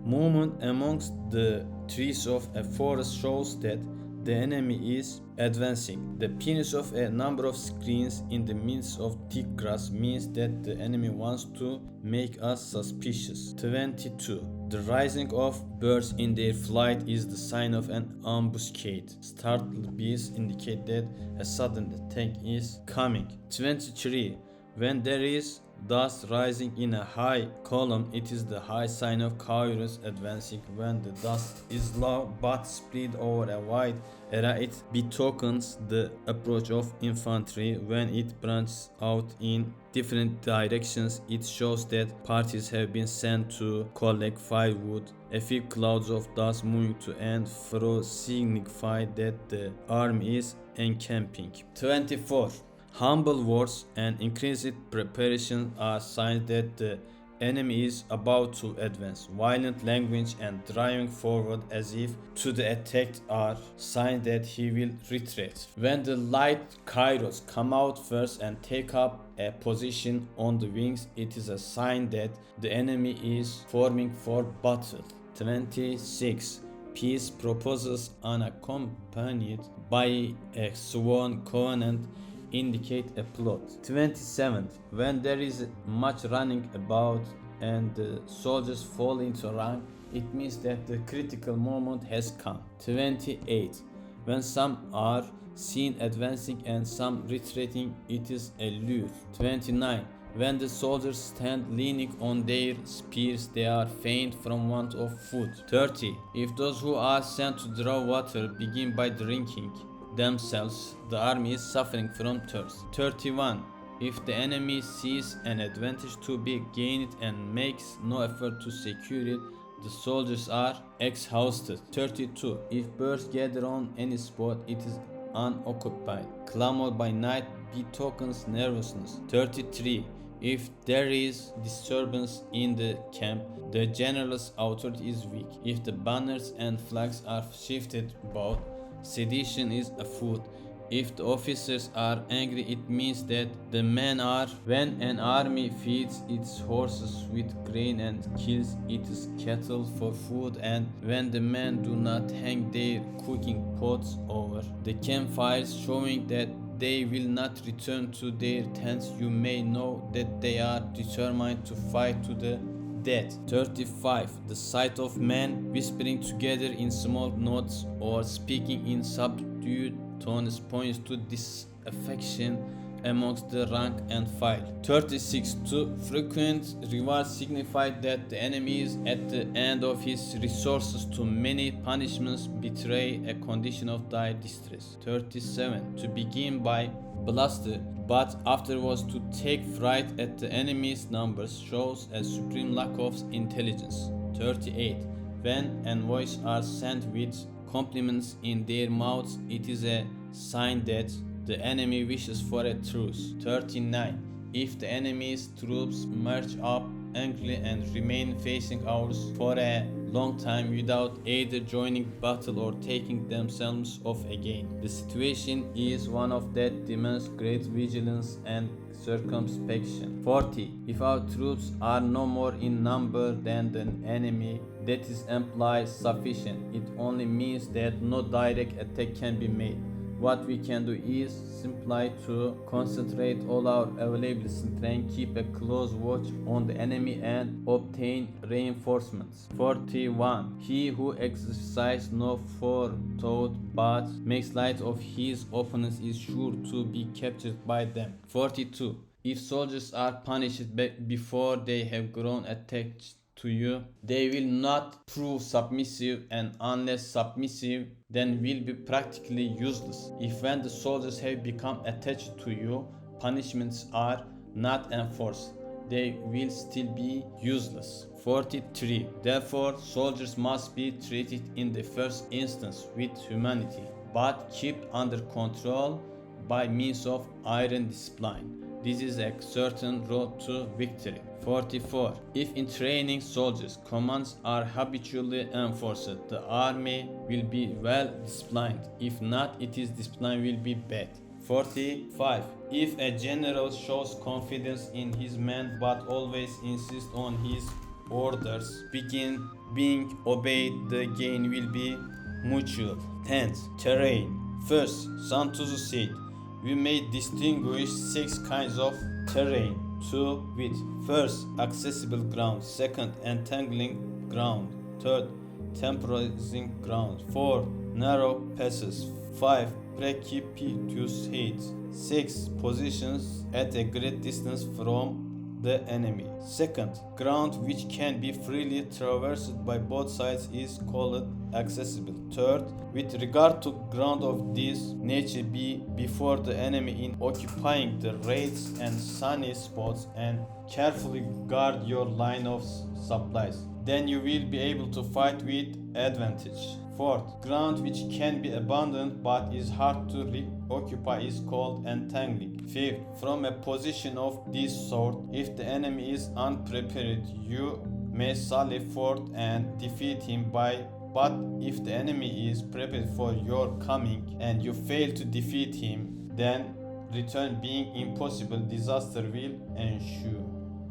[SPEAKER 1] Movement amongst the trees of a forest shows that the enemy is advancing. The appearance of a number of screens in the midst of thick grass means that the enemy wants to make us suspicious. 22. The rising of birds in their flight is the sign of an ambuscade. Startled bees indicate that a sudden attack is coming. 23. When there is dust rising in a high column, it is the high sign of cavalry advancing. When the dust is low but spread over a wide area, it betokens the approach of infantry. When it branches out in different directions, it shows that parties have been sent to collect firewood. A few clouds of dust moving to and fro signify that the army is encamping. 24. Humble words and increased preparation are signs that the enemy is about to advance. Violent language and driving forward as if to the attack are signs that he will retreat. When the light kairos come out first and take up a position on the wings, it is a sign that the enemy is forming for battle. 26. Peace proposals unaccompanied by a sworn covenant indicate a plot. 27th. When there is much running about and the soldiers fall into rank, it means that the critical moment has come. 28. When some are seen advancing and some retreating, it is a lure. 29. When the soldiers stand leaning on their spears, they are faint from want of food. 30. If those who are sent to draw water begin by drinking themselves, the army is suffering from thirst. 31. If the enemy sees an advantage to be gained and makes no effort to secure it, the soldiers are exhausted. 32. If birds gather on any spot, it is unoccupied. Clamor by night betokens nervousness. 33. If there is disturbance in the camp, the general's authority is weak. If the banners and flags are shifted about, sedition is afoot. If the officers are angry, it means that the men are. When an army feeds its horses with grain and kills its cattle for food, and when the men do not hang their cooking pots over the campfires, showing that they will not return to their tents, you may know that they are determined to fight to the death. 35. The sight of men whispering together in small notes or speaking in subdued tones points to disaffection amongst the rank and file. 36. Too frequent rewards signify that the enemy is at the end of his resources. Too many punishments betray a condition of dire distress. 37. To begin by bluster, but afterwards to take fright at the enemy's numbers shows a supreme lack of intelligence. 38. When envoys are sent with compliments in their mouths, it is a sign that the enemy wishes for a truce. 39. If the enemy's troops march up angrily and remain facing ours for a long time without either joining battle or taking themselves off again, the situation is one of that demands great vigilance and circumspection. 40. If our troops are no more in number than the enemy, that is implies sufficient. It only means that no direct attack can be made. What we can do is simply to concentrate all our available strength, keep a close watch on the enemy, and obtain reinforcements. 41. He who exercises no forethought but makes light of his opponents is sure to be captured by them. 42. If soldiers are punished before they have grown attached to you, they will not prove submissive, and unless submissive, then will be practically useless. If when the soldiers have become attached to you, punishments are not enforced, they will still be useless. 43. Therefore, soldiers must be treated in the first instance with humanity, but kept under control by means of iron discipline. This is a certain road to victory. 44. If in training soldiers commands are habitually enforced, the army will be well disciplined. If not, its discipline will be bad. 45. If a general shows confidence in his men but always insists on his orders being obeyed, the gain will be mutual. 10th. Terrain. First, Sun Tzu said, we may distinguish 6 kinds of terrain to wit: first, accessible ground; second, entangling ground; third, temporizing ground; fourth, narrow passes; 5, precipitous heights; 6, positions at a great distance from the enemy. Second, ground which can be freely traversed by both sides is called accessible. Third, with regard to ground of this nature, be before the enemy in occupying the raids and sunny spots, and carefully guard your line of supplies. Then you will be able to fight with advantage. Fourth, ground which can be abandoned but is hard to reoccupy is called entangling. Fifth, from a position of this sort, if the enemy is unprepared, you may sally forth and defeat him but if the enemy is prepared for your coming and you fail to defeat him, then return being impossible, disaster will ensue.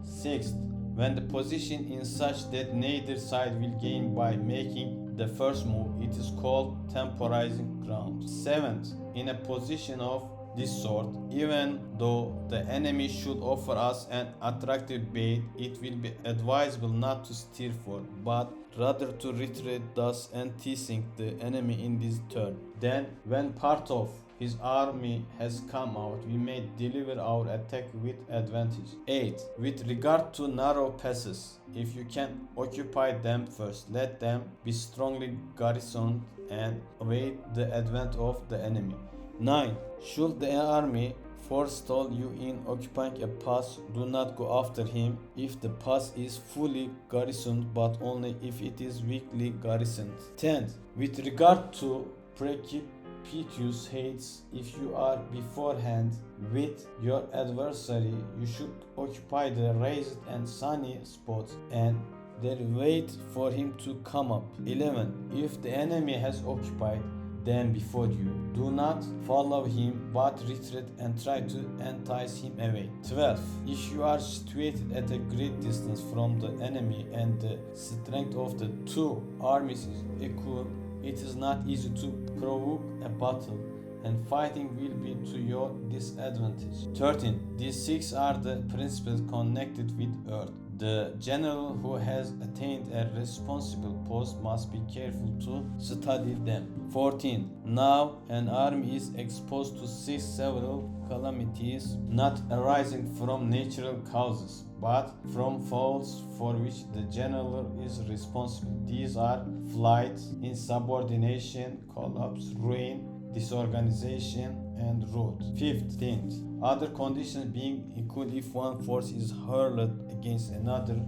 [SPEAKER 1] Sixth, when the position is such that neither side will gain by making the first move, it is called temporizing ground. Seventh, in a position of this sort, even though the enemy should offer us an attractive bait, it will be advisable not to steer for, but rather to retreat, thus anti-sink the enemy in this turn. Then, when part of his army has come out, we may deliver our attack with advantage. 8. With regard to narrow passes, if you can occupy them first, let them be strongly garrisoned and await the advent of the enemy. 9. Should the army forestall you in occupying a pass, do not go after him if the pass is fully garrisoned, but only if it is weakly garrisoned. 10. With regard to precipitous heights, if you are beforehand with your adversary, you should occupy the raised and sunny spots and then wait for him to come up. 11. If the enemy has occupied them before you, do not follow him but retreat and try to entice him away. 12. If you are situated at a great distance from the enemy and the strength of the two armies is equal, it is not easy to provoke a battle, and fighting will be to your disadvantage. 13. These 6 are the principles connected with earth. The general who has attained a responsible post must be careful to study them. 14. Now an army is exposed to 6 several calamities, not arising from natural causes, but from faults for which the general is responsible. These are flight, insubordination, collapse, ruin, disorganization, and rout. 15. Other conditions being equal, if one force is hurled against another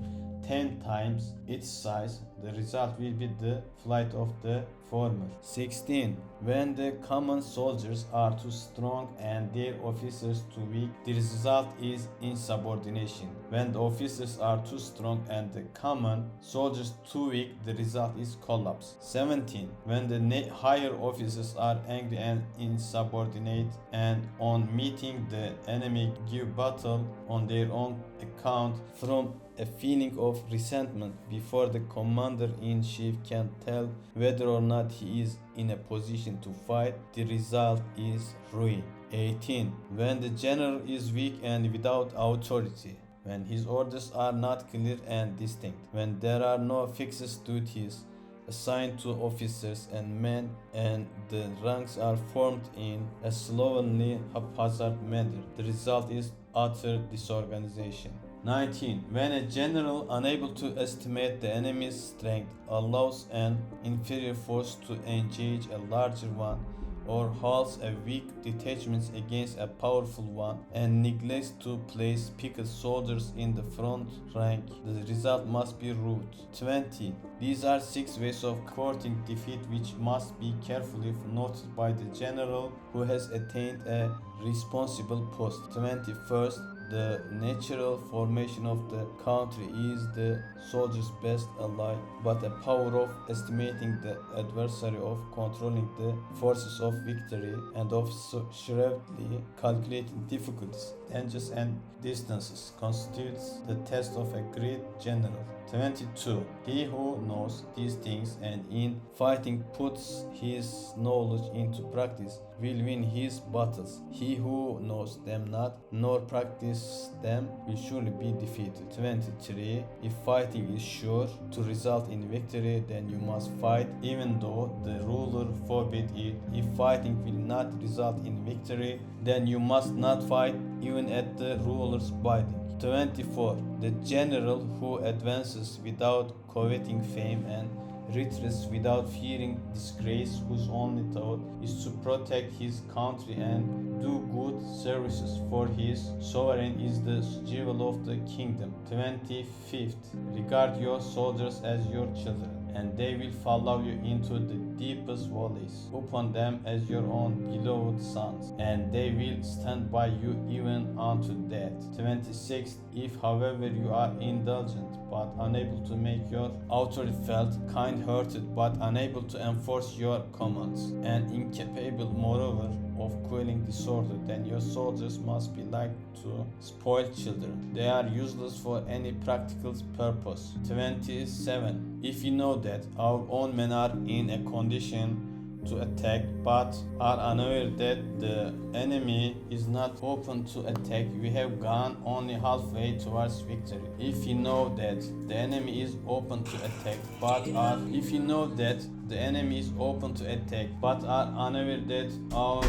[SPEAKER 1] 10 times its size, the result will be the flight of the former. 16. When the common soldiers are too strong and their officers too weak, the result is insubordination. When the officers are too strong and the common soldiers too weak, the result is collapse. 17. When the higher officers are angry and insubordinate, and on meeting the enemy give battle on their own account from a feeling of resentment before the commander-in-chief can tell whether or not he is in a position to fight, the result is ruin. 18. When the general is weak and without authority, when his orders are not clear and distinct, when there are no fixed duties assigned to officers and men, and the ranks are formed in a slovenly, haphazard manner, the result is utter disorganization. 19. When a general, unable to estimate the enemy's strength, allows an inferior force to engage a larger one, or halts a weak detachment against a powerful one, and neglects to place picket soldiers in the front rank, the result must be rout. 20. These are 6 ways of courting defeat which must be carefully noted by the general who has attained a responsible post. 21st. The natural formation of the country is the soldier's best ally, but the power of estimating the adversary, of controlling the forces of victory, and of shrewdly calculating difficulties, dangers, and distances constitutes the test of a great general. 22. He who knows these things and in fighting puts his knowledge into practice will win his battles. He who knows them not nor practice them will surely be defeated. 23. If fighting is sure to result in victory, then you must fight even though the ruler forbid it. If fighting will not result in victory, then you must not fight even at the ruler's bidding. 24. The general who advances without coveting fame and retreats without fearing disgrace, whose only thought is to protect his country and do good services for his sovereign, is the jewel of the kingdom. 25th. Regard your soldiers as your children, and they will follow you into the deepest valleys, upon them as your own beloved sons, and they will stand by you even unto death. 26. If, however, you are indulgent but unable to make your authority felt, kind-hearted but unable to enforce your commands, and incapable, moreover, of quelling disorder, then your soldiers must be like to spoiled children. They are useless for any practical purpose. 27. If you know that our own men are in a condition to attack but are unaware that the enemy is not open to attack, we have gone only halfway towards victory. If you know that the enemy is open to attack but are if you know that the enemy is open to attack but are unaware that our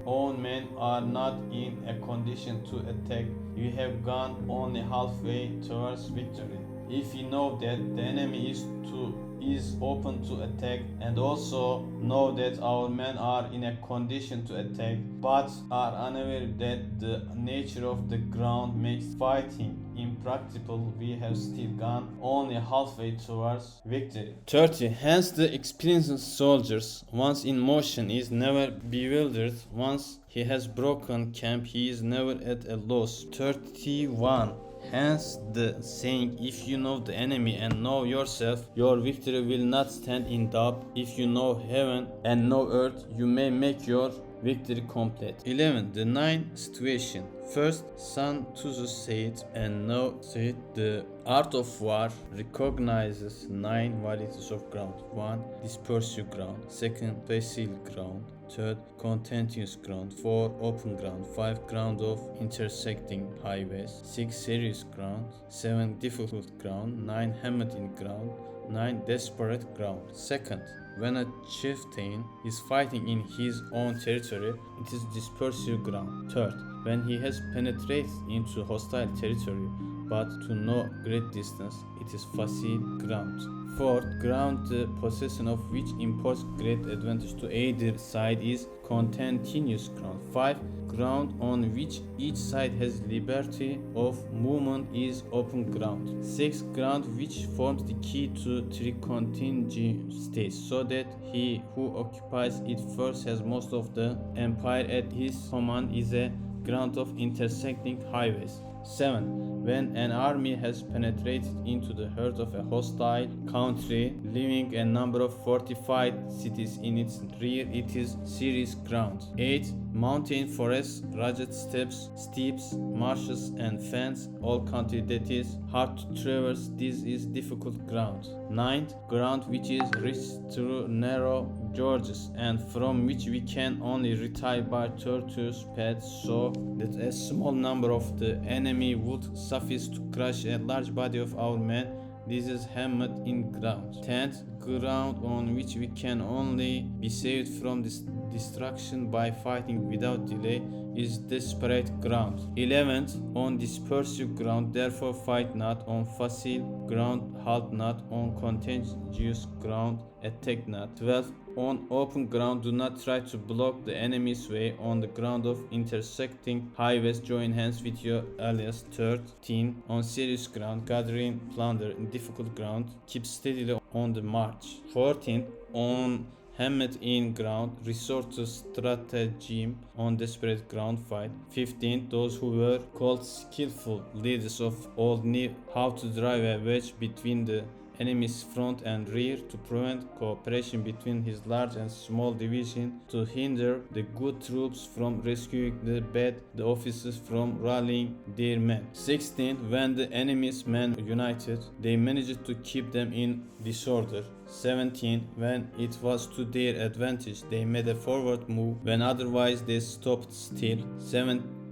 [SPEAKER 1] own men are not in a condition to attack, we have gone only halfway towards victory. If you know that the enemy is open to attack and also know that our men are in a condition to attack but are unaware that the nature of the ground makes fighting impracticable, we have still gone only halfway towards victory. 30. Hence the experienced soldiers, once in motion, is never bewildered. Once he has broken camp, he is never at a loss. 31. Hence the saying, if you know the enemy and know yourself, your victory will not stand in doubt. If you know heaven and know earth, you may make your victory complete. 11. The 9 situation. First, Sun Tzu said, and now said, the art of war recognizes 9 varieties of ground. 1. Dispersive ground. 2. Facile ground. 3. Continuous ground. 4. Open ground. 5. Ground of intersecting highways. 6. Serious ground. 7. Difficult ground. 9. Hemmed-in ground. 9. Desperate ground. Second, when a chieftain is fighting in his own territory, it is dispersive ground. Third, when he has penetrated into hostile territory but to no great distance, it is facile ground. Fourth, ground the possession of which imports great advantage to either side is continuous ground. 5. Ground on which each side has liberty of movement is open ground. 6. Ground which forms the key to 3 continuous states, so that he who occupies it first has most of the empire at his command is a ground of intersecting highways. 7. When an army has penetrated into the heart of a hostile country, leaving a number of fortified cities in its rear, it is serious ground. 8. Mountain forests, rugged steeps, marshes and fens, all country that is hard to traverse, this is difficult ground. 9. Ground which is rich through narrow gorges and from which we can only retire by tortuous paths, so that a small number of the enemy would suffice to crush a large body of our men. This is hemmed-in ground. 10th, ground on which we can only be saved from this destruction by fighting without delay is desperate ground. 11th, on dispersive ground, therefore fight not. On facile ground, halt not. On contentious ground, attack not. 12th, on open ground, do not try to block the enemy's way. On the ground of intersecting highways, join hands with your allies. 13. On serious ground, gathering plunder. In difficult ground, keep steadily on the march. 14. On hemmed-in ground, resort to stratagem. On desperate ground, fight. 15. Those who were called skillful leaders of old knew how to drive a wedge between the enemy's front and rear to prevent cooperation between his large and small division, to hinder the good troops from rescuing the bad, the officers from rallying their men. 16. When the enemy's men united, they managed to keep them in disorder. 17. When it was to their advantage, they made a forward move when otherwise they stopped still.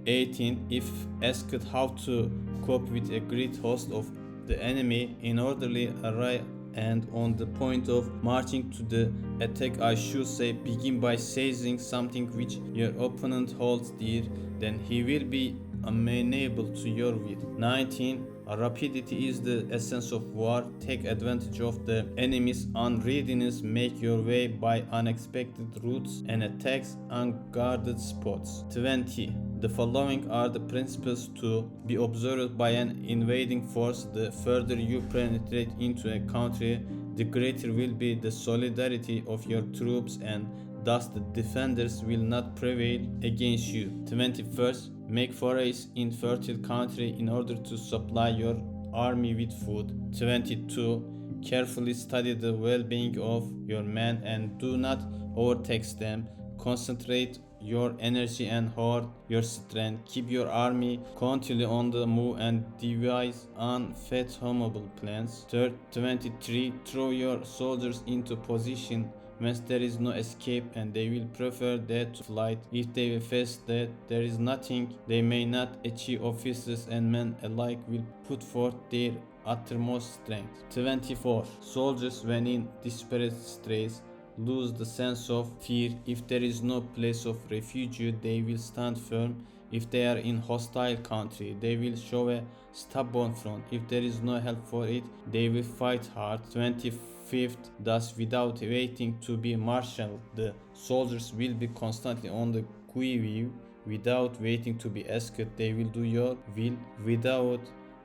[SPEAKER 1] 18. If asked how to cope with a great host of the enemy in orderly array and on the point of marching to the attack, I should say, begin by seizing something which your opponent holds dear, then he will be amenable to your will. 19. Rapidity is the essence of war. Take advantage of the enemy's unreadiness. Make your way by unexpected routes and attacks unguarded spots. 20. The following are the principles to be observed by an invading force. The further you penetrate into a country, the greater will be the solidarity of your troops, and thus the defenders will not prevail against you. 21st, make forays in fertile country in order to supply your army with food. 22, carefully study the well-being of your men and do not overtax them. Concentrate your energy and hoard your strength. Keep your army continually on the move and devise unfathomable plans. 23. Throw your soldiers into position whence there is no escape, and they will prefer death to flight. If they face that there is nothing they may not achieve, officers and men alike will put forth their uttermost strength. 24. Soldiers, when in desperate straits, lose the sense of fear. If there is no place of refuge, they will stand firm. If they are in hostile country, they will show a stubborn front. If there is no help for it, they will fight hard. 25th, thus without waiting to be marshaled, the soldiers will be constantly on the qui vive. Without waiting to be asked, they will do your will. Without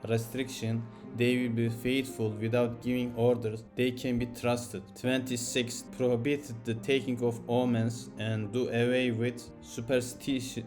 [SPEAKER 1] restriction, they will be faithful. Without giving orders, they can be trusted. 26. Prohibited the taking of omens and do away with superstitious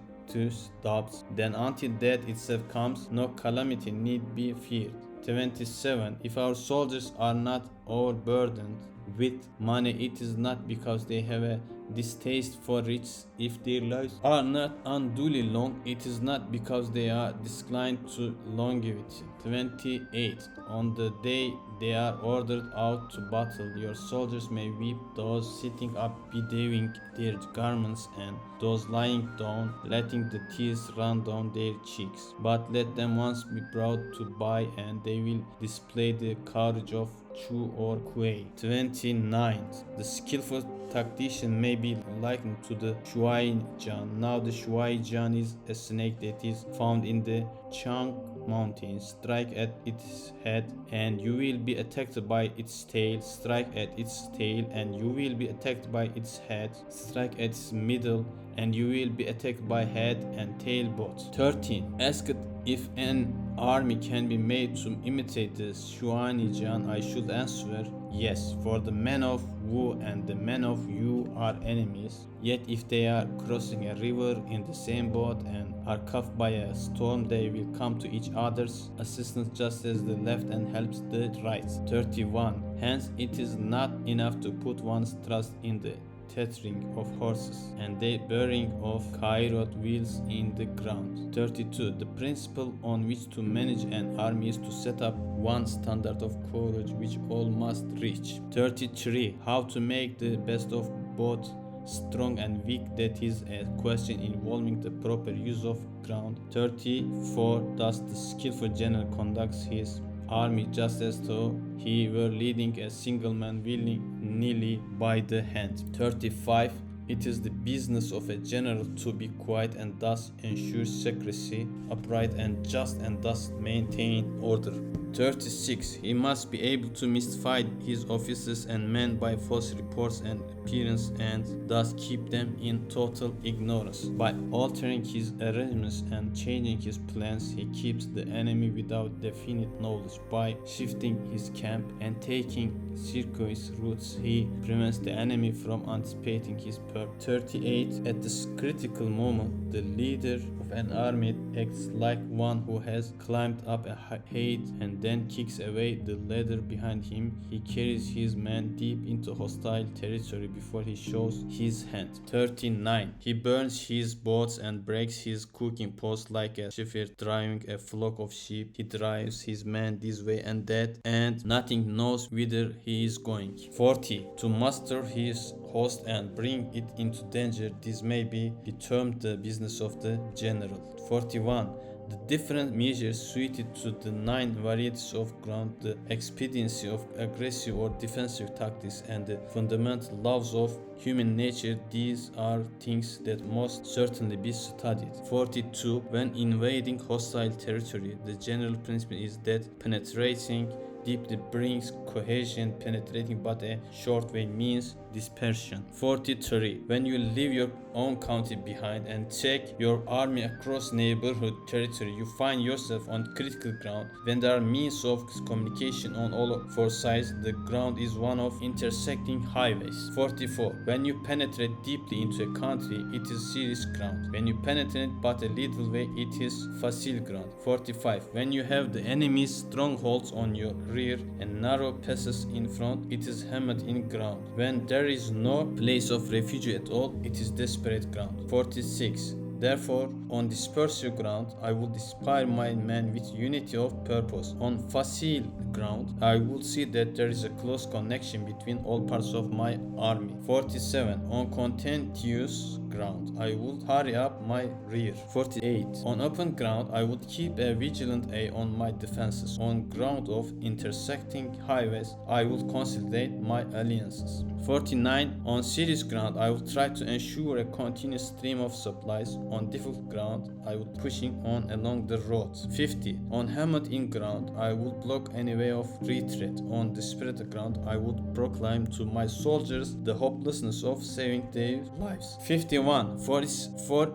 [SPEAKER 1] doubts. Then until death itself comes, no calamity need be feared. 27. If our soldiers are not overburdened with money, it is not because they have a distaste for riches. If their lives are not unduly long, it is not because they are disinclined to longevity. 28. On the day they are ordered out to battle, your soldiers may weep, those sitting up bedewing their garments, and those lying down letting the tears run down their cheeks. But let them once be brought to buy, and they will display the courage of Chu or Kuei. 29. The skillful tactician may be likened to the Shuai-Jan. Now the Shuai-Jan is a snake that is found in the Chang Mountains. Strike at its head and you will be attacked by its tail. Strike at its tail and you will be attacked by its head. Strike at its middle and you will be attacked by head and tail both. 13. Asked if an army can be made to imitate the Shuai-Jan, I should answer yes, for the men of Wu and the men of Yu are enemies. Yet if they are crossing a river in the same boat and are caught by a storm, they will come to each other's assistance just as the left hand helps the right. 31. Hence it is not enough to put one's trust in the tethering of horses and the bearing of Cairot wheels in the ground. 32. The principle on which to manage an army is to set up one standard of courage which all must reach. 33. How to make the best of both strong and weak, that is a question involving the proper use of ground. 34. Thus the skillful general conducts his army just as though he were leading a single man willy-nilly by the hand. 35. It is the business of a general to be quiet and thus ensure secrecy, upright and just and thus maintain order. 36. He must be able to mystify his officers and men by false reports and appearance and thus keep them in total ignorance. By altering his arrangements and changing his plans, he keeps the enemy without definite knowledge. By shifting his camp and taking circuitous routes, he prevents the enemy from anticipating his purpose. 38. At this critical moment, the leader of an army acts like one who has climbed up a height and then kicks away the ladder behind him. He carries his men deep into hostile territory before he shows his hand. 39. He burns his boats and breaks his cooking pots like a shepherd driving a flock of sheep. He drives his men this way and that, and nothing knows whither he is going. 40. To master his host and bring it into danger, this may be termed the business of the general. 41. The different measures suited to the 9 varieties of ground, the expediency of aggressive or defensive tactics, and the fundamental laws of human nature, these are things that must certainly be studied. 42. When invading hostile territory, the general principle is that penetrating deeply brings cohesion, penetrating but a short way means dispersion. 43. When you leave your own country behind and take your army across neighborhood territory, you find yourself on critical ground. When there are means of communication on all four sides, the ground is one of intersecting highways. 44. When you penetrate deeply into a country, it is serious ground. When you penetrate but a little way, it is facile ground. 45. When you have the enemy's strongholds on your rear and narrow passes in front, it is hammered in ground. When there is no place of refuge at all, it is desperate ground. 46. Therefore, on dispersive ground, I would inspire my men with unity of purpose. On facile ground, I would see that there is a close connection between all parts of my army. 47. On contentious ground, I would hurry up my rear. 48. On open ground, I would keep a vigilant eye on my defenses. On ground of intersecting highways, I would consolidate my alliances. 49. On serious ground, I would try to ensure a continuous stream of supplies. On difficult ground, I would pushing on along the roads. 50. On hemmed-in ground, I would block any way of retreat. On disputed ground, I would proclaim to my soldiers the hopelessness of saving their lives. 51. For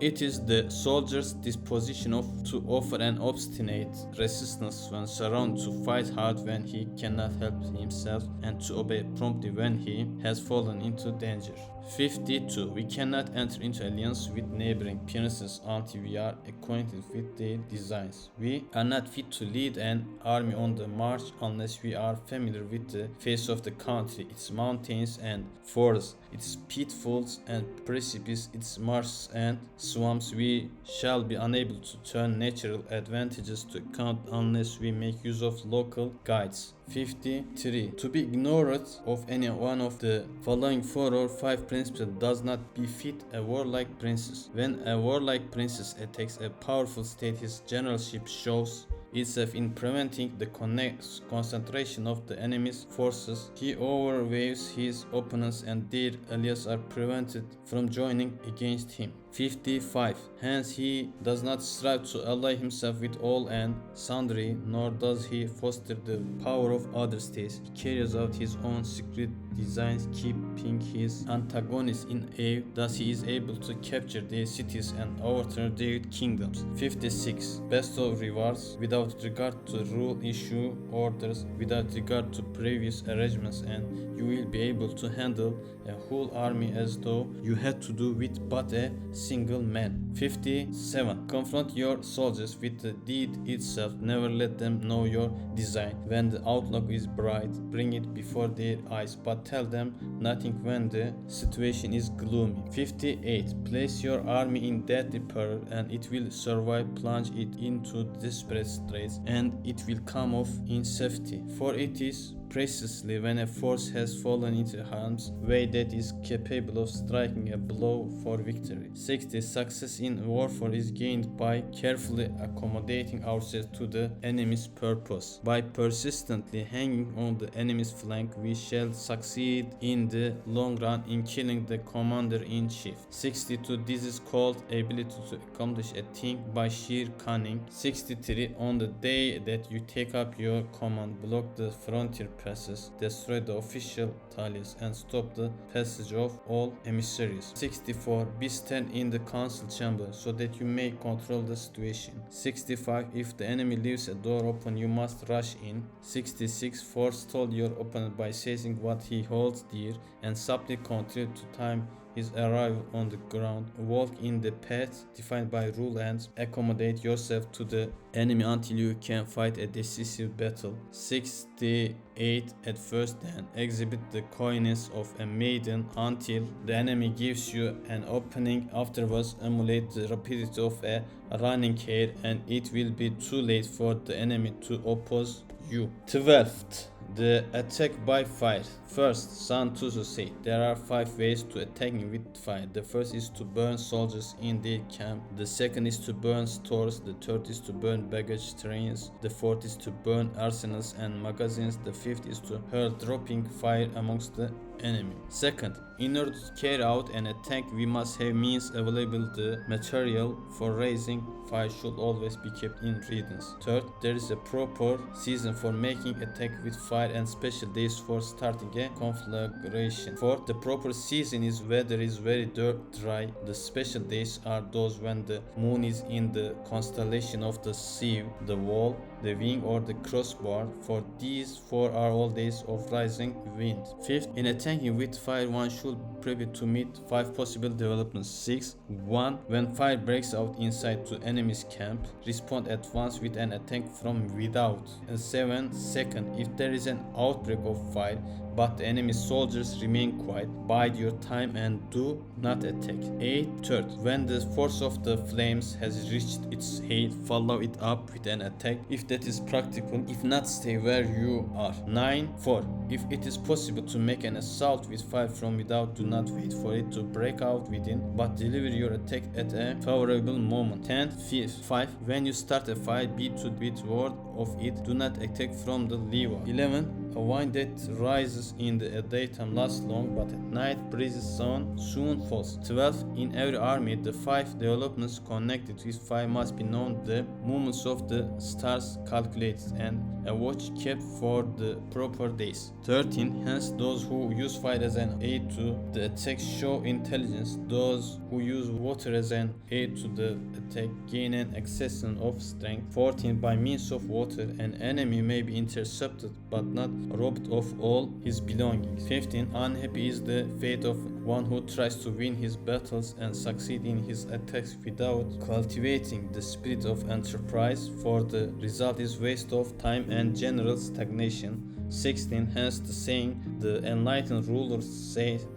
[SPEAKER 1] it is the soldier's disposition to offer an obstinate resistance when surrounded, to fight hard when he cannot help himself, and to obey promptly when he has fallen into danger. 52. We cannot enter into alliance with neighboring princes until we are acquainted with their designs. We are not fit to lead an army on the march unless we are familiar with the face of the country, its mountains and forests, its pitfalls and precipices, its marshes and swamps. We shall be unable to turn natural advantages to account unless we make use of local guides. 53. To be ignorant of any one of the following 4 or 5 principles does not befit a warlike princess. When a warlike princess attacks a powerful state, his generalship shows itself in preventing the concentration of the enemy's forces. He overwhelms his opponents and their allies are prevented from joining against him. 55. Hence he does not strive to ally himself with all and sundry, nor does he foster the power of other states. He carries out his own secret designs, keeping his antagonists in awe. Thus he is able to capture their cities and overturn their kingdoms. 56. Best of rewards, without regard to rule, issue orders, without regard to previous arrangements, and you will be able to handle a whole army as though you had to do with but a single man. 57. Confront your soldiers with the deed itself. Never let them know your design. When the outlook is bright, bring it before their eyes, but tell them nothing when the situation is gloomy. 58. Place your army in deadly peril, and it will survive. Plunge it into desperate straits, and it will come off in safety. For it is precisely when a force has fallen into harm's way that is capable of striking a blow for victory. 60. Success in warfare is gained by carefully accommodating ourselves to the enemy's purpose. By persistently hanging on the enemy's flank, we shall succeed in the long run in killing the commander-in-chief. 62. This is called ability to accomplish a thing by sheer cunning. 63. On the day that you take up your command, block the frontier passes, destroy the official tallies, and stop the passage of all emissaries. 64. Be stand in the council chamber so that you may control the situation. 65. If the enemy leaves a door open, you must rush in. 66. Forestall your opponent by seizing what he holds dear, and subtly continue to time his arrival on the ground. Walk in the path defined by rule and accommodate yourself to the enemy until you can fight a decisive battle. 68. At first then, exhibit the coyness of a maiden until the enemy gives you an opening. Afterwards, emulate the rapidity of a running hare, and it will be too late for the enemy to oppose you. 12th. The attack by fire. First, Sun Tzu said there are 5 ways to attacking with fire. The first is to burn soldiers in their camp. The second is to burn stores. The third is to burn baggage trains. The fourth is to burn arsenals and magazines. The fifth is to hurl dropping fire amongst the enemy. Second, in order to carry out an attack, we must have means available. The material for raising fire should always be kept in readiness. Third, there is a proper season for making attack with fire and special days for starting a conflagration. Fourth, the proper season is weather is very dry. The special days are those when the moon is in the constellation of the sieve, the wall, the wing, or the crossbar. For these 4 are all days of rising wind. Fifth, in attacking with fire, one should prepare to meet 5 possible developments. 6. 1. When fire breaks out inside to enemy's camp, respond at once with an attack from without. And 7. Second, if there is an outbreak of fire, but the enemy soldiers remain quiet. Bide your time and do not attack. 8. Third, when the force of the flames has reached its height, follow it up with an attack if that is practical. If not, stay where you are. 9. 4. If it is possible to make an assault with fire from without, do not wait for it to break out within, but deliver your attack at a favorable moment. 10. 5. When you start a fire, be to be toward of it, do not attack from the leeward. 11. A wine that rises in the daytime lasts long, but at night breezes soon falls. 12. In every army, the 5 developments connected with fire must be known, the movements of the stars calculated, and a watch kept for the proper days. 13. Hence, those who use fire as an aid to the attack show intelligence. Those who use water as an aid to the attack gain an accession of strength. 14. By means of water, an enemy may be intercepted, but not robbed of all his belongings. 15. Unhappy is the fate of one who tries to win his battles and succeed in his attacks without cultivating the spirit of enterprise, for the result is waste of time and general stagnation. 16. Hence the saying, the enlightened ruler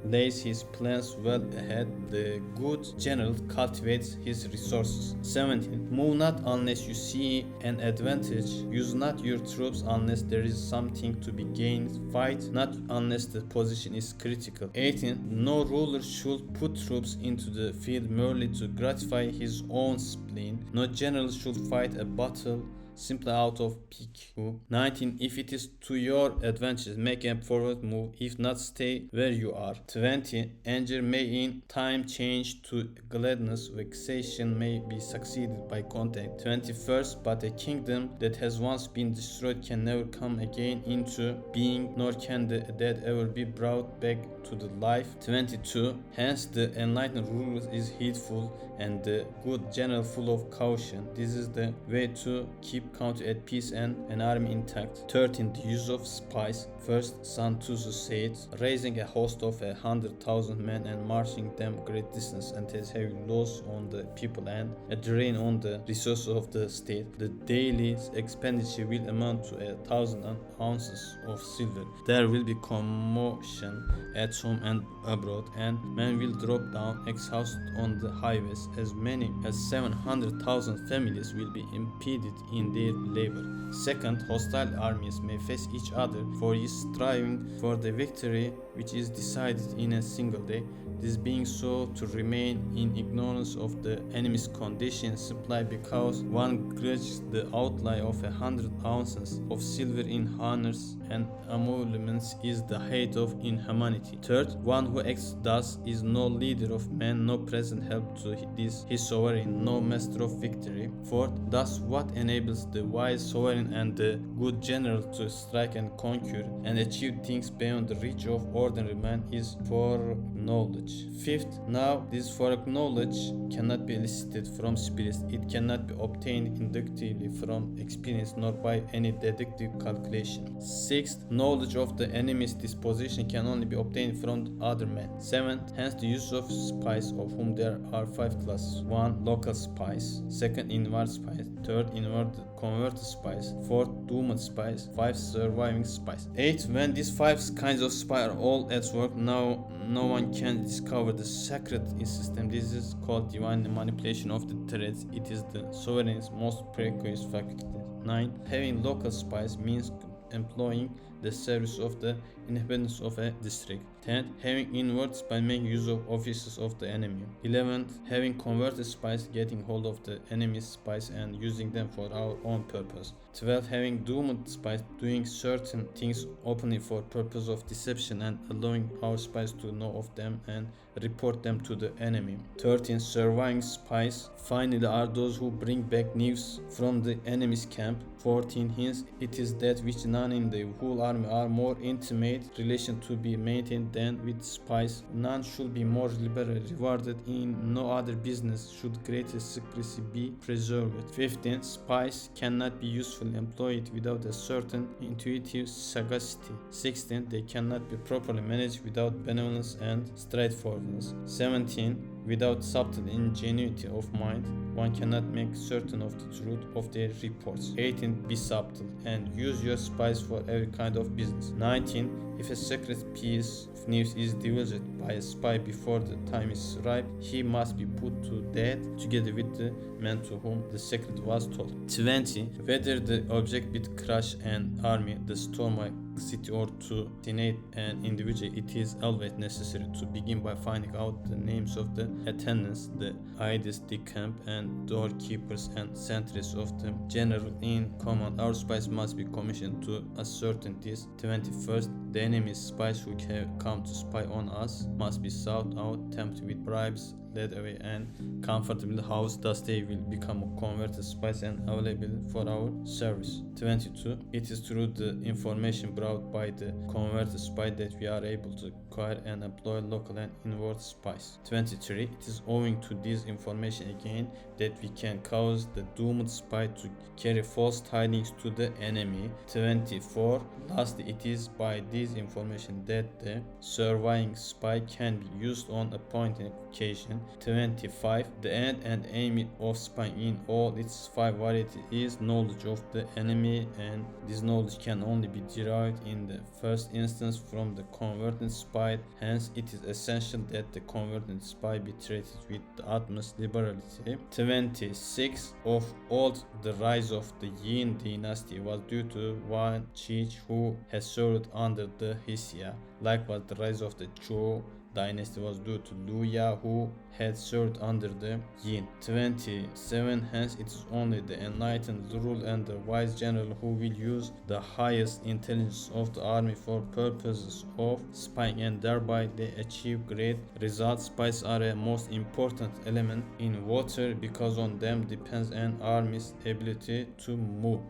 [SPEAKER 1] lays his plans well ahead, the good general cultivates his resources. 17. Move not unless you see an advantage, use not your troops unless there is something to be gained, fight not unless the position is critical. 18. No ruler should put troops into the field merely to gratify his own spleen, no general should fight a battle simply out of pique. 19. If it is to your advantage, make a forward move. If not, stay where you are. 20. Anger may in time change to gladness. Vexation may be succeeded by contact. 21st. But a kingdom that has once been destroyed can never come again into being, nor can the dead ever be brought back to the life. 22. Hence the enlightened ruler is heedful and the good general full of caution. This is the way to keep country at peace and an army intact. 13. The use of spies. First, Sun Tzu said, raising a host of 100,000 men and marching them great distance and has heavy loss on the people and a drain on the resources of the state. The daily expenditure will amount to 1,000 ounces of silver. There will be commotion at home and abroad, and men will drop down exhausted on the highways. As many as 700,000 families will be impeded in their labor. Second, hostile armies may face each other, for he is striving for the victory which is decided in a single day. This being so, to remain in ignorance of the enemy's condition simply because one grudges the outlay of 100 ounces of silver in honors and emoluments is the height of inhumanity. Third, one who acts thus is no leader of men, no present help to his sovereign, no master of victory. Fourth, thus what enables the wise sovereign and the good general to strike and conquer and achieve things beyond the reach of ordinary man is foreknowledge. Fifth, now this foreknowledge cannot be elicited from spirits, it cannot be obtained inductively from experience nor by any deductive calculation. Sixth, knowledge of the enemy's disposition can only be obtained from other men. Seventh, hence the use of spies, of whom there are 5 classes. 1. Local spies. 2nd, inward spies. 3rd, inward converted spies. 4th, doomed spies. 5. Surviving spies. 8. When these 5 kinds of spies are all at work, now no one can discover the secret in system. This is called divine manipulation of the threads. It is the sovereign's most precocious faculty. 9. Having local spies means employing the service of the inhabitants of a district. 10th, having inward spies making use of officers of the enemy. 11th, having converted spies getting hold of the enemy's spies and using them for our own purpose. 12th, having doomed spies doing certain things openly for purpose of deception and allowing our spies to know of them and report them to the enemy. 13th, surviving spies finally are those who bring back news from the enemy's camp. 14. Hence it is that which none in the whole army are more intimate relation to be maintained than with spies. None should be more liberally rewarded. In no other business should greater secrecy be preserved. 15. Spies cannot be usefully employed without a certain intuitive sagacity. 16. They cannot be properly managed without benevolence and straightforwardness. 17. Without subtle ingenuity of mind, one cannot make certain of the truth of their reports. 18. Be subtle and use your spies for every kind of business. 19. If a secret piece of news is divulged by a spy before the time is ripe, he must be put to death together with the man to whom the secret was told. 20. Whether the object would crush an army, the storm a city, or to assassinate an individual, it is always necessary to begin by finding out the names of the attendants, the aides de camp, and doorkeepers and sentries of the general in command. Our spies must be commissioned to ascertain this. 21st. The enemy's spies who have come to spy on us must be sought out, tempted with bribes, led away, and comfortably housed. Thus they will become converted spies and available for our service. 22. It is through the information brought by the converted spy that we are able to acquire and employ local and inward spies. 23. It is owing to this information again that we can cause the doomed spy to carry false tidings to the enemy. 24. Lastly, it is by this information that the surviving spy can be used on a point in occasion. 25. The end and aim of spying in all its 5 varieties is knowledge of the enemy, and this knowledge can only be derived in the first instance from the converted spy. Hence, it is essential that the converted spy be treated with the utmost liberality. 26. Of old, the rise of the Yin dynasty was due to one chief who had served under the Hsia. Likewise, the rise of the Zhou dynasty was due to Liu Ya, who had served under the Yin. 27. Hence, it is only the enlightened ruler and the wise general who will use the highest intelligence of the army for purposes of spying, and thereby they achieve great results. Spies are a most important element in warfare because on them depends an army's ability to move.